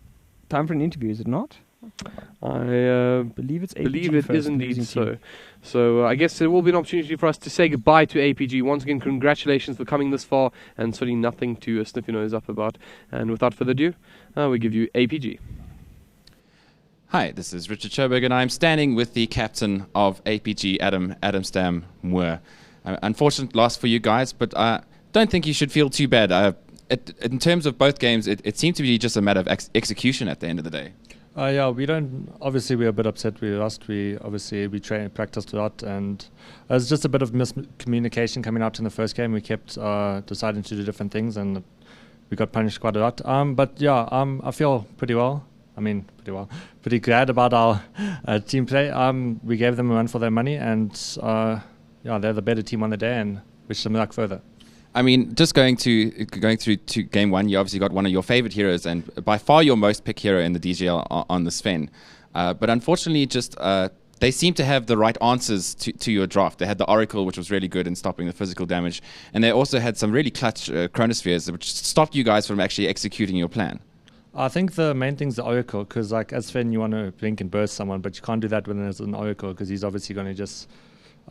time for an interview, is it not? I believe it is indeed so. So I guess there will be an opportunity for us to say goodbye to APG. Once again, congratulations for coming this far, and certainly nothing to sniff your nose up about. And without further ado, we give you APG. Hi, this is Richard Choberg, and I'm standing with the captain of APG, Adam Stam Moore. Unfortunate loss for you guys, but I don't think you should feel too bad. In terms of both games, it seemed to be just a matter of execution at the end of the day. We don't. Obviously, we're a bit upset we lost. We practiced a lot, and there's just a bit of miscommunication coming out in the first game. We kept deciding to do different things, and we got punished quite a lot. I feel pretty well. Pretty glad about our team play. We gave them a run for their money, and they're the better team on the day, and wish them luck further. I mean, just going through to game one, you obviously got one of your favorite heroes, and by far your most picked hero in the DGL on the Sven. But unfortunately, they seem to have the right answers to your draft. They had the Oracle, which was really good in stopping the physical damage, and they also had some really clutch Chronospheres, which stopped you guys from actually executing your plan. I think the main thing is the Oracle, because as Sven, you want to blink and burst someone, but you can't do that when there's an Oracle, because he's obviously going to just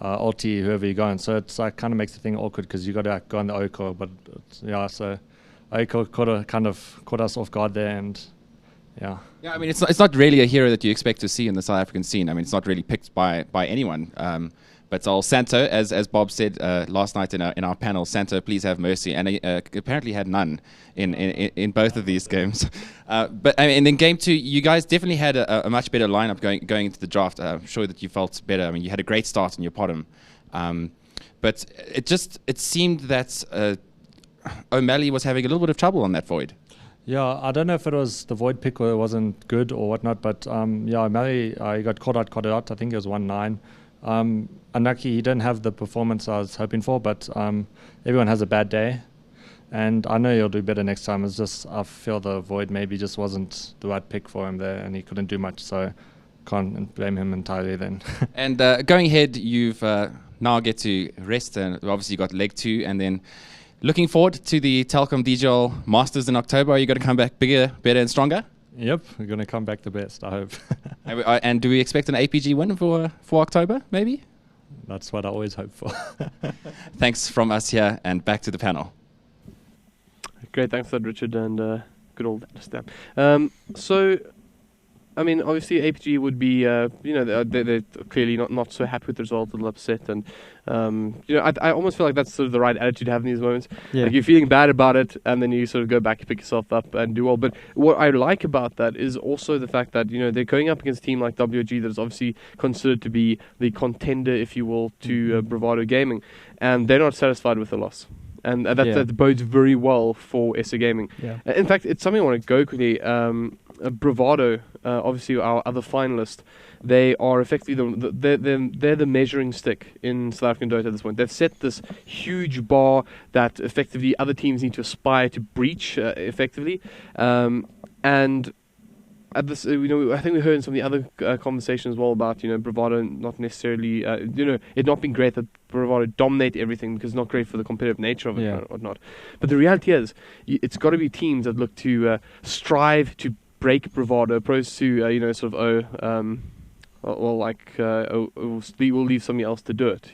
ulti whoever you're going. So it's kind of makes the thing awkward because you got to go on the Oracle. But so Oracle kind of caught us off guard there, and yeah. I mean, it's not really a hero that you expect to see in the South African scene. I mean, it's not really picked by anyone. But all Santo, as Bob said last night in our panel, Santo, please have mercy, and apparently had none in both of these games. But I mean, in game two, you guys definitely had a much better lineup going into the draft. I'm sure that you felt better. I mean, you had a great start in your bottom, but it seemed that O'Malley was having a little bit of trouble on that void. Yeah, I don't know if it was the void pick or it wasn't good or whatnot, but O'Malley he got caught out quite a lot. I think it was 1-9. Unlucky he didn't have the performance I was hoping for, but everyone has a bad day. And I know he'll do better next time. It's just I feel the Void maybe just wasn't the right pick for him there, and he couldn't do much. So can't blame him entirely then. And going ahead, you've now get to rest, and obviously you got leg 2, and then looking forward to the Telkom DGL Masters in October. Are you going to come back bigger, better, and stronger? Yep, we're going to come back the best, I hope. And do we expect an APG win for October, maybe? That's what I always hope for. Thanks from us here, and back to the panel. Great, thanks for that, Richard, and good old Stab. So, I mean, obviously APG would be, they're clearly not so happy with the result, a little upset, and I almost feel like that's sort of the right attitude to have in these moments. Yeah. Like you're feeling bad about it, and then you sort of go back, pick yourself up, and do well. But what I like about that is also the fact that they're going up against a team like WG that is obviously considered to be the contender, if you will, to Bravado Gaming, and they're not satisfied with the loss. And that bodes very well for SA Gaming. Yeah. In fact, it's something I want to go quickly. Bravado, obviously our other finalist, they are effectively they're the measuring stick in South African Dota at this point. They've set this huge bar that effectively other teams need to aspire to breach effectively, and at this, I think we heard in some of the other conversations as well about Bravado not necessarily it not being great that Bravado dominate everything because it's not great for the competitive nature of it and whatnot. But the reality is, it's got to be teams that look to strive to break Bravado, opposed to sort of we'll leave somebody else to do it,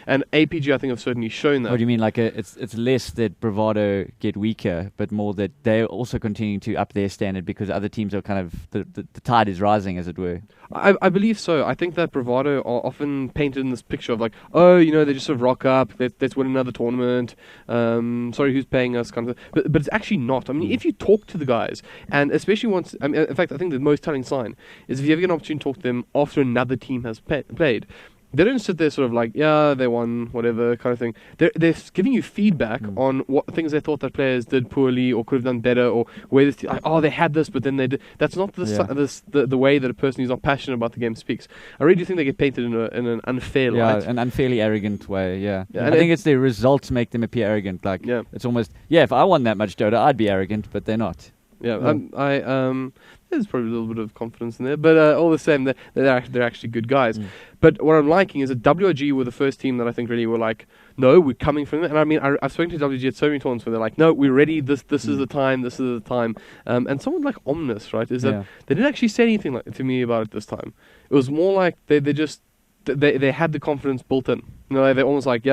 And APG, I think, have certainly shown that. What do you mean? Like it's less that Bravado get weaker, but more that they're also continuing to up their standard because other teams are kind of the tide is rising, as it were. I believe so. I think that Bravado are often painted in this picture of like, they just sort of rock up, let's win another tournament. Sorry, who's paying us? Kind of. But it's actually not. I mean, if you talk to the guys, and especially once, in fact, I think the most telling sign is if you ever get an opportunity to talk to them after another team has played, they don't sit there sort of like, they won, whatever kind of thing. They're giving you feedback on what things they thought that players did poorly or could have done better, or where this they had this, but then they did. That's not the way that a person who's not passionate about the game speaks. I really do think they get painted in an unfair light. Yeah, an unfairly arrogant way, yeah. And I think it's their results make them appear arrogant. Like, it's almost, if I won that much Dota, I'd be arrogant, but they're not. There's probably a little bit of confidence in there, but all the same, they're actually good guys. But what I'm liking is that WRG were the first team that I think really were like, no, we're coming from it. And I mean, I've spoken to WRG at so many tournaments where they're like, no, we're ready. This is the time. This is the time. And someone like Omnis, right, is that they didn't actually say anything to me about it this time. It was more like they had the confidence built in. They're almost like,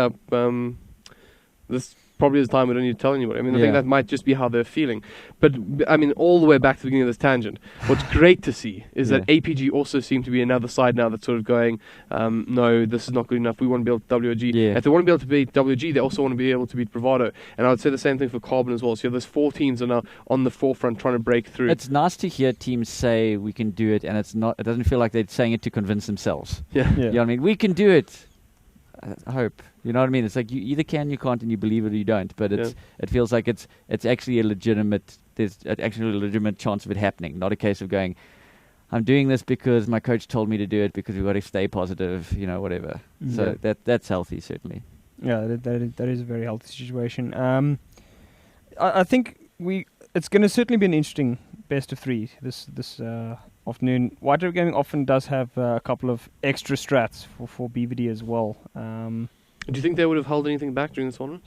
this probably is the time we don't need to tell anybody. I mean, I think that might just be how they're feeling. But, I mean, all the way back to the beginning of this tangent, what's great to see is that APG also seem to be another side now that's sort of going, no, this is not good enough. We want to be able to WG. Yeah. If they want to be able to beat WG, they also want to be able to beat Bravado. And I would say the same thing for Carbon as well. So there's 4 teams that are now on the forefront trying to break through. It's nice to hear teams say we can do it, and it doesn't feel like they're saying it to convince themselves. Yeah. You know what I mean? We can do it. I hope. You know what I mean? It's like you either can, you can't, and you believe it or you don't. But it feels like it's actually there's actually a legitimate chance of it happening. Not a case of going, I'm doing this because my coach told me to do it because we've got to stay positive, whatever. So that's healthy, certainly. Yeah, that is a very healthy situation. I think it's going to certainly be an interesting best of 3 this afternoon. White River Gaming often does have a couple of extra strats for BVD as well. Do you think they would have held anything back during this tournament?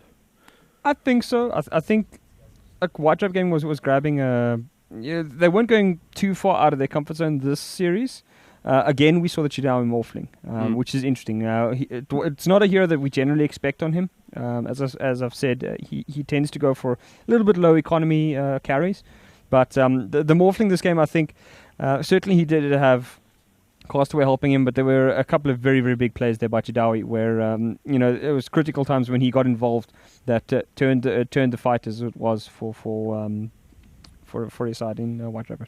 I think so. I think White River Gaming was grabbing they weren't going too far out of their comfort zone this series. Again, we saw the Chidawi Morphling, which is interesting. It's not a hero that we generally expect on him. As I've said, he tends to go for a little bit low economy carries. But the Morphling this game, I think, certainly he did have Castaway helping him, but there were a couple of very, very big plays there by Chidawi where, it was critical times when he got involved that turned the fight as it was for his side in White Rabbit.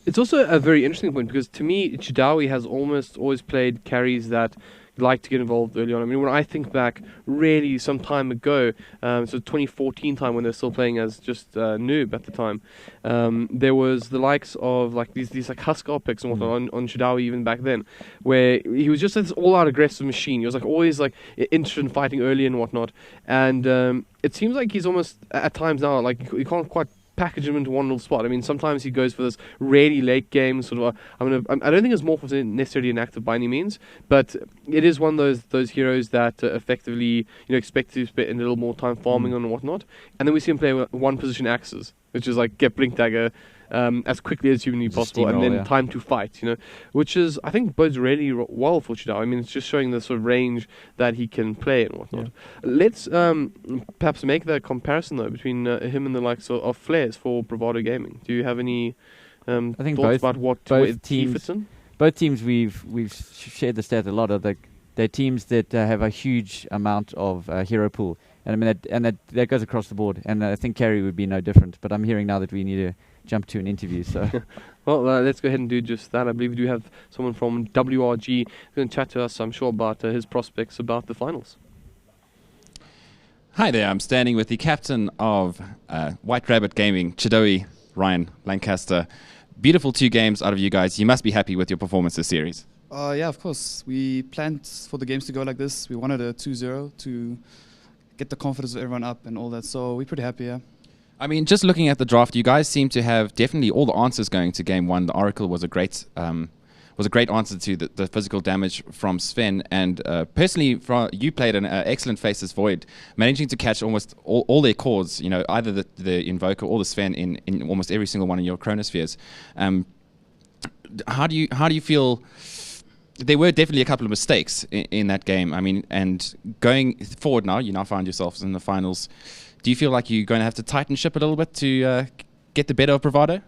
It's also a very interesting point because to me, Chidawi has almost always played carries that like to get involved early on. I mean, when I think back really some time ago, so 2014 time when they're still playing as just noob at the time, there was the likes of like these like xKore picks and whatnot on Shidawi even back then, where he was just this all-out aggressive machine. He was like always like interested in fighting early and whatnot, and it seems like he's almost at times now like you can't quite package him into one little spot. I mean, sometimes he goes for this really late game sort of. I don't think his morph was necessarily inactive by any means, but it is one of those heroes that effectively expect to spend a little more time farming on and whatnot. And then we see him play one position axes, which is like get Blink Dagger as quickly as humanly possible, and then time to fight. Which is I think bodes really well for Chidao. I mean, it's just showing the sort of range that he can play and whatnot. Yeah. Let's perhaps make that comparison though between him and the likes of Flares for Bravado Gaming. Do you have any I think thoughts about where he fits in? Both teams we've shared the stat a lot of they're teams that have a huge amount of hero pool, and I mean that goes across the board. And I think Carry would be no different. But I'm hearing now that we need to jump to an interview. So, well, let's go ahead and do just that. I believe we do have someone from WRG going to chat to us, I'm sure, about his prospects about the finals. Hi there. I'm standing with the captain of White Rabbit Gaming, Chidoe, Ryan Lancaster. Beautiful 2 games out of you guys. You must be happy with your performance this series. Yeah, of course. We planned for the games to go like this. We wanted a 2-0 to get the confidence of everyone up and all that. So we're pretty happy, yeah. I mean, just looking at the draft, you guys seem to have definitely all the answers going to game 1. The Oracle was a great answer to the physical damage from Sven. And personally, you played an excellent Faceless Void, managing to catch almost all their cores, either the Invoker or the Sven in almost every single one of your Chronospheres. How do you feel? There were definitely a couple of mistakes in that game. I mean, and going forward now, you now find yourselves in the finals. Do you feel like you're going to have to tighten ship a little bit to get the better of Bravado?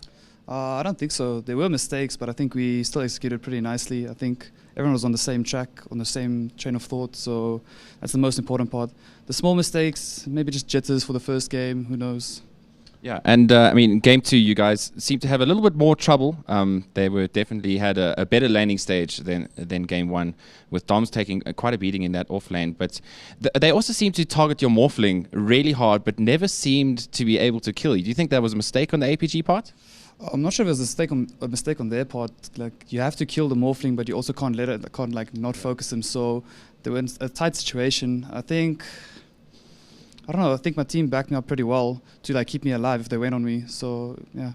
I don't think so. There were mistakes, but I think we still executed pretty nicely. I think everyone was on the same track, on the same train of thought, so that's the most important part. The small mistakes, maybe just jitters for the first game, who knows. Yeah, and I mean, game 2, you guys seem to have a little bit more trouble. They were definitely had a better landing stage than game 1, with Doms taking quite a beating in that off lane. But they also seem to target your Morphling really hard, but never seemed to be able to kill you. Do you think that was a mistake on the APG part? I'm not sure if it was a mistake on their part. Like, you have to kill the Morphling, but you also can't not focus him. So they were in a tight situation. I don't know. I think my team backed me up pretty well to keep me alive if they went on me. So yeah.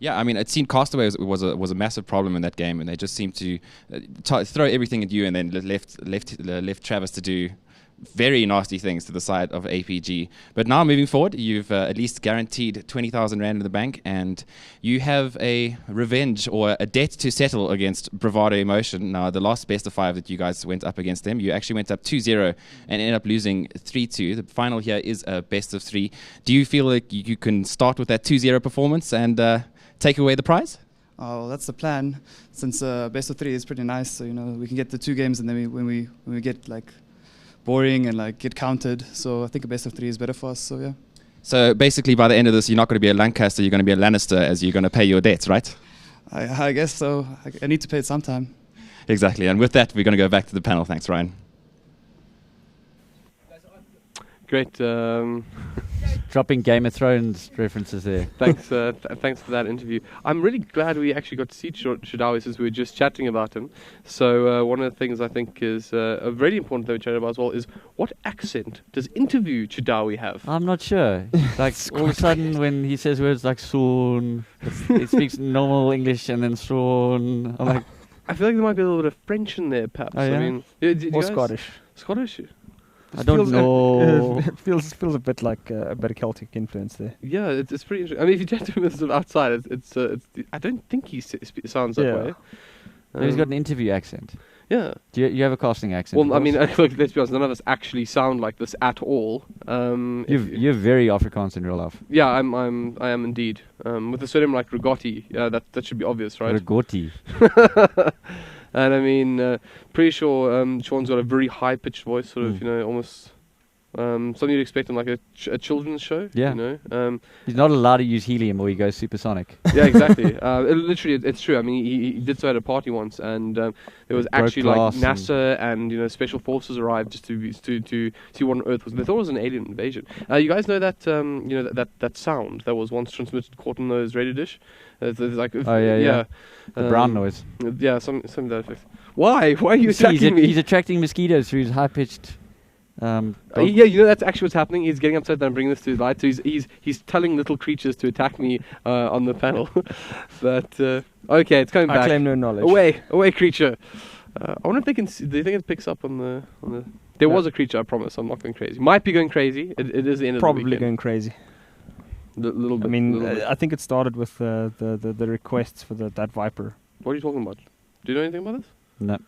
Yeah, I mean, it seemed Castaway was a massive problem in that game, and they just seemed to throw everything at you, and then left Travis to do very nasty things to the side of APG. But now moving forward, you've at least guaranteed 20,000 Rand in the bank, and you have a revenge or a debt to settle against Bravado Emotion. Now, the last best of 5 that you guys went up against them, you actually went up 2-0 and ended up losing 3-2. The final here is a best of 3. Do you feel like you can start with that 2-0 performance and take away the prize? Well, that's the plan. Since best of 3 is pretty nice, so we can get the 2 games, and then when we get boring and get counted. So I think a best of 3 is better for us. So yeah. So basically, by the end of this, you're not going to be a Lancaster, you're going to be a Lannister, as you're going to pay your debts, right? I guess so. I need to pay it sometime. Exactly. And with that, we're going to go back to the panel. Thanks, Ryan. Great. Dropping Game of Thrones references there. Thanks for that interview. I'm really glad we actually got to see Shidawi since we were just chatting about him. So one of the things I think is a really important thing we chatted about as well is what accent does interview Shidawi have? I'm not sure. All of a sudden when he says words like "soon," he speaks normal English and then "soon." I'm like, I feel like there might be a little bit of French in there, perhaps. Oh, yeah? I mean, or Scottish. Scottish. I don't know. It feels a bit like a bit of Celtic influence there. Yeah, it's pretty interesting. I mean, if you chat to him sort of outside, it's I don't think he sounds that way. He's got an interview accent. Yeah. Do you have a casting accent? Well, I mean, let's be honest, none of us actually sound like this at all. You're very Afrikaans in real life. Yeah, I am indeed. With a surname like Rigotti, that should be obvious, right? Rigotti. And I mean, pretty sure Sean's got a very high-pitched voice, sort of, almost Something you'd expect in like a children's show. Yeah. You know. He's not allowed to use helium or he goes supersonic. Yeah, exactly. Literally, it's true. I mean, he did so at a party once, and there was actually like NASA and special forces arrived just to see what on Earth was. They thought it was an alien invasion. You guys know that that sound that was once transmitted caught in those radio dish. It's like The brown noise. Yeah, some of that effect. Why? Why are you attacking me? He's attracting mosquitoes through his high pitched. That's actually what's happening. He's getting upset that I'm bringing this to light. So he's telling little creatures to attack me on the panel. But okay, it's coming back. I claim no knowledge. Away, creature. I wonder if they can. Do you think it picks up on the? There was a creature. I promise. I'm not going crazy. Might be going crazy. It is the end of the weekend. Probably going crazy. Little bit. I mean, I think it started with the requests for that Viper. What are you talking about? Do you know anything about this? No.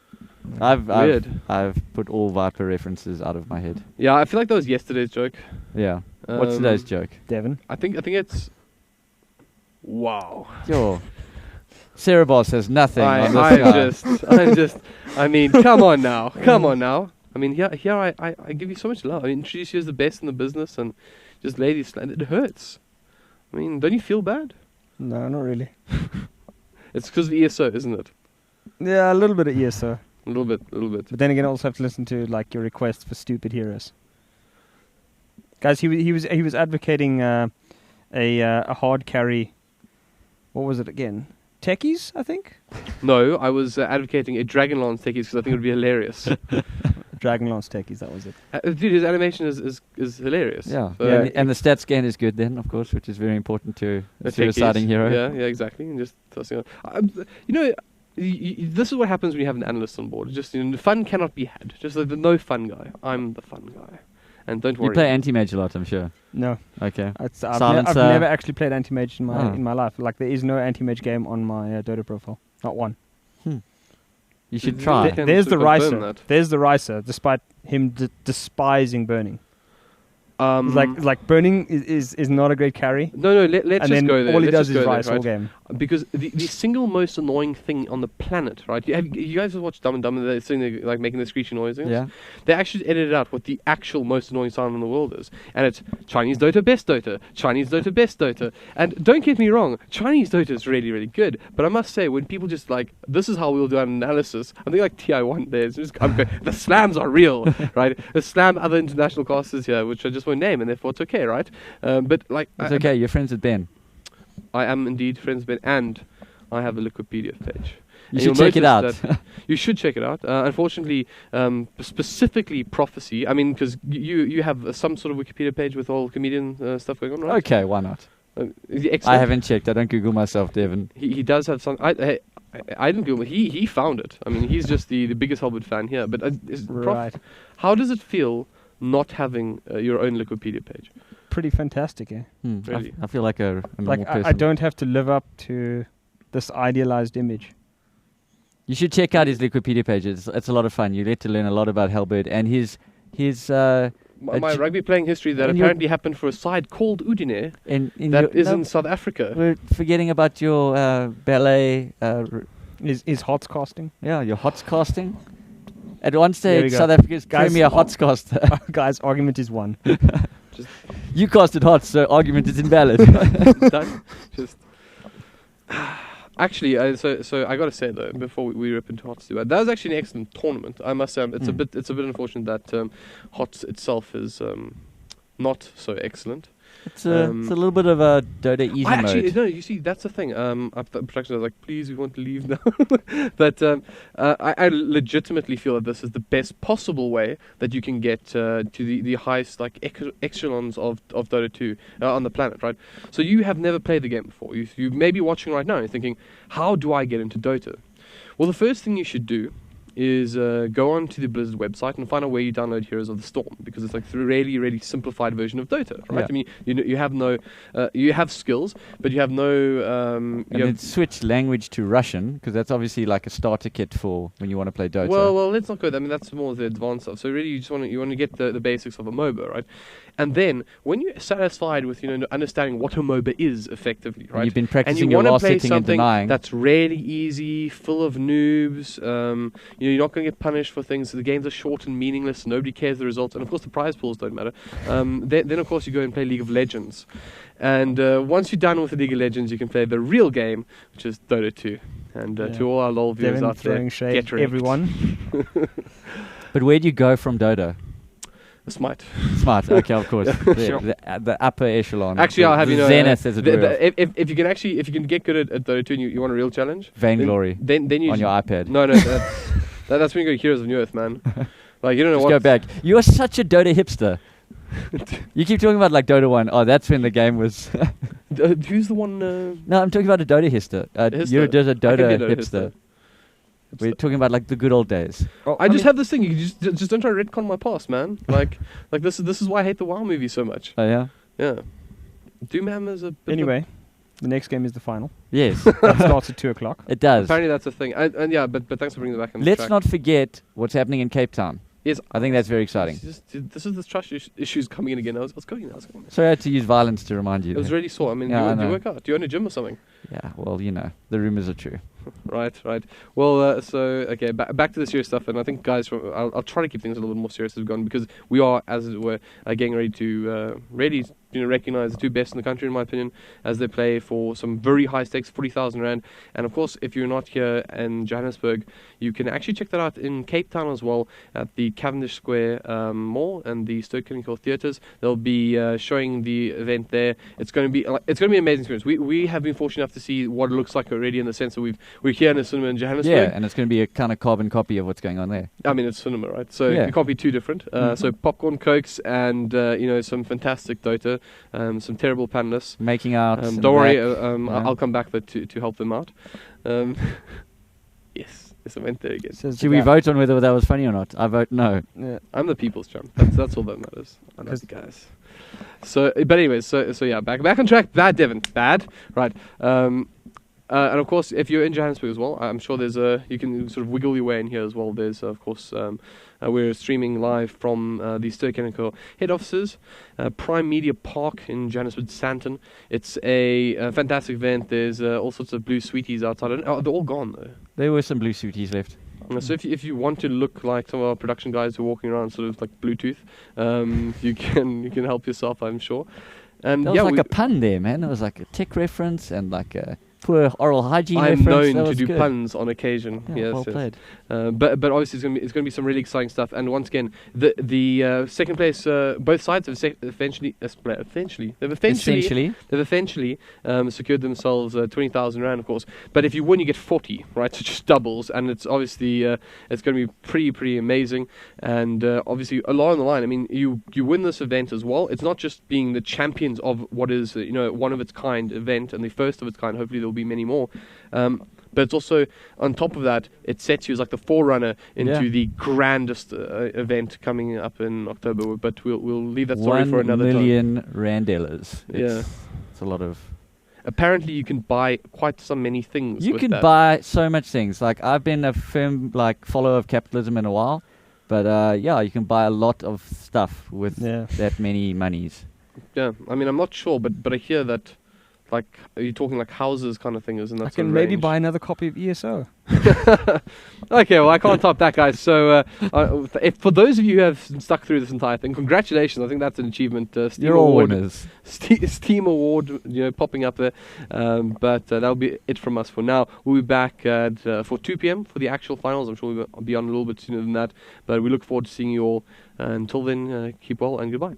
Weird. I've put all Viper references out of my head. Yeah, I feel like that was yesterday's joke. Yeah. What's today's joke? Devin? I think it's. Wow. Yo. Sarah Boss says nothing. I mean, come on now. I mean, here I give you so much love. I introduce you as the best in the business, and just ladies, it hurts. I mean, don't you feel bad? No, not really. It's because of ESO, isn't it? Yeah, a little bit of ESO. A little bit. But then again, I also have to listen to like your requests for stupid heroes. Guys, he was advocating a hard carry. What was it again? Techies, I think. No, I was advocating a Dragonlance techies because I think it would be hilarious. Dragonlance techies, that was it. Dude, his animation is hilarious. Yeah, So and the stat scan is good then, of course, which is very important to a suiciding hero. Yeah, exactly. And just tossing on. This is what happens when you have an analyst on board. Just the fun cannot be had. Just like the no fun guy. I'm the fun guy, and don't worry. You play anti-mage a lot, I'm sure. No. Okay. I've never actually played anti-mage in my life. Like there is no anti-mage game on my Dota profile. Not one. You should try. There's the Ricer. There's the Ricer, despite him despising burning. Like burning is not a great carry. No, let's just go there. All he does is Rice all game. Because the single most annoying thing on the planet, right? You guys watch Dumb and Dumber? They're sitting there like making the screeching noises. Yeah. They actually edited out what the actual most annoying sound in the world is, and it's Chinese Dota, best Dota, Chinese Dota, best Dota. And don't get me wrong, Chinese Dota is really, really good. But I must say, when people just like, this is how we'll do an analysis. I think like TI1 there. It's just, the slams are real, right? The slam other international casters here, which I just won't name, and therefore it's okay, right? But like, it's okay. You're friends with Ben. I am indeed friends with Ben, and I have a Wikipedia page. You should check it out. You should check it out. Unfortunately, specifically Prophecy. I mean, because you have some sort of Wikipedia page with all comedian stuff going on, right? Okay, why not? I haven't checked. I don't Google myself, Devin. He does have some. I didn't Google. He found it. I mean, he's just the biggest Hollywood fan here. But right. How does it feel not having your own Wikipedia page? Pretty fantastic, eh? Really? I feel like a normal person. I don't have to live up to this idealized image. You should check out his Wikipedia page. It's a lot of fun. You get to learn a lot about Hellbird and his my rugby playing history that apparently happened for a side called Udine in South Africa. We're forgetting about your ballet. Is hots casting? Yeah, your hots casting. At one stage, South Africa's premier hots caster. Guys, argument is won. You casted hots, so argument is invalid. Done. Actually, so I got to say though, before we rip into HOTS, that was actually an excellent tournament. I must say, it's a bit unfortunate that HOTS itself is not so excellent. It's a little bit of a Dota easy mode. No, you see, that's the thing. Production was like, please, we want to leave now. But I legitimately feel that this is the best possible way that you can get to the highest like echelons of Dota 2 on the planet, right? So you have never played the game before. You may be watching right now and thinking, how do I get into Dota? Well, the first thing you should do is go on to the Blizzard website and find out where you download Heroes of the Storm, because it's like the really, really simplified version of Dota, right? Yeah. I mean, you have no, you have skills, but you have no. And then switch language to Russian, because that's obviously like a starter kit for when you want to play Dota. Well, let's not go there. I mean, that's more the advanced stuff. So really, you just want to get the basics of a MOBA, right? And then when you're satisfied with understanding what a MOBA is effectively, right? And you've been practicing and you your last play sitting and denying. that's really easy, full of noobs. You're not going to get punished for things. The games are short and meaningless. Nobody cares the results, and of course the prize pools don't matter. Then of course you go and play League of Legends, and once you're done with the League of Legends, you can play the real game, which is Dota 2. And to all our LoL viewers Devin out there, throwing shade, get wrecked. everyone. But where do you go from Dota? Smite. Smart, okay, of course. Sure. The upper echelon. Actually, I'll have you know, Zenith, as it were. if you can get good at Dota 2 and you want a real challenge, Vainglory. Then you on your iPad. No, that's when you go Heroes of New Earth, man. Like you don't know Just what. go back. You're such a Dota hipster. You keep talking about like Dota 1. Oh, that's when the game was. Who's the one? No, I'm talking about a Dota hipster. You're just a Dota hipster. We're talking about like the good old days. I just have this thing. You just don't try to retcon my past, man. like this is why I hate the WoW movie so much. Oh yeah. Yeah. Doomham is a bit Anyway, the next game is the final. Yes. It starts at 2:00. It does. Apparently that's a thing. And yeah, but thanks for bringing that back on the Let's track. not forget what's happening in Cape Town. Yes, I think that's very exciting. This is the trust issues coming in again. I was going. Sorry I had to use violence to remind you. It was there. really sore. I mean, Yeah, do I you know. work out? Do you own a gym or something? Yeah, well, you know, the rumors are true. Right. Well, okay, back to the serious stuff, and I think, guys, I'll try to keep things a little bit more serious as we've gone, because we are, as it were, getting ready to really, recognize the two best in the country, in my opinion, as they play for some very high stakes, 40,000 rand. And of course, if you're not here in Johannesburg, you can actually check that out in Cape Town as well, at the Cavendish Square Mall and the Stoke Clinical Theatres. They'll be showing the event there. It's going to be an amazing experience. We have been fortunate enough to see what it looks like already, in the sense that we're here in a cinema in Johannesburg. Yeah, and it's going to be a kind of carbon copy of what's going on there. I mean, it's cinema, right? So Yeah. it can't be too different. So popcorn, cokes, and some fantastic Dota, some terrible panelists. Making out. Don't worry, yeah. I'll come back to help them out. Yes, I went there again. Should we vote on whether that was funny or not? I vote no. Yeah. I'm the people's champ. That's all that matters. I love you guys. So, but anyways, so yeah, back on track. Bad, Devin. Bad. Right. And of course, if you're in Johannesburg as well, I'm sure there's you can sort of wiggle your way in here as well. There's of course we're streaming live from the Stoke Clinical head offices, Prime Media Park in Johannesburg, Sandton. It's a fantastic event. There's all sorts of blue sweeties outside. Oh, they're all gone though. There were some blue suities left. So if you want to look like some of our production guys who are walking around sort of like Bluetooth, you can help yourself, I'm sure. And There was like a pun there, man. There was like a tech reference and like a poor oral hygiene I'm reference. known That to was do good. puns on occasion. Yeah, Yes, well yes. played. But obviously it's going to be some really exciting stuff. And once again, the second place, both sides have eventually secured themselves 20,000 rand, of course. But if you win, you get 40, right? So just doubles, and it's obviously it's going to be pretty amazing. And obviously along the line, I mean, you win this event as well. It's not just being the champions of what is one of its kind event and the first of its kind. Hopefully there will be many more. But it's also, on top of that, it sets you as like the forerunner into the grandest event coming up in October. But we'll leave that story for another time. 1 million randellas. Yeah. It's a lot of... Apparently you can buy quite so many things. You with can that. buy so much things. Like, I've been a firm follower of capitalism in a while. But yeah, you can buy a lot of stuff with that many monies. Yeah, I mean, I'm not sure, but I hear that, like, are you talking like houses kind of thing? Isn't that I can maybe buy another copy of ESO. Okay, well, I can't top that, guys. So, if for those of you who have stuck through this entire thing, congratulations. I think that's an achievement. Steam You're all Award, winners. Steam Award, popping up there. But that'll be it from us for now. We'll be back at for 2 p.m. for the actual finals. I'm sure we'll be on a little bit sooner than that. But we look forward to seeing you all. Until then, keep well and goodbye.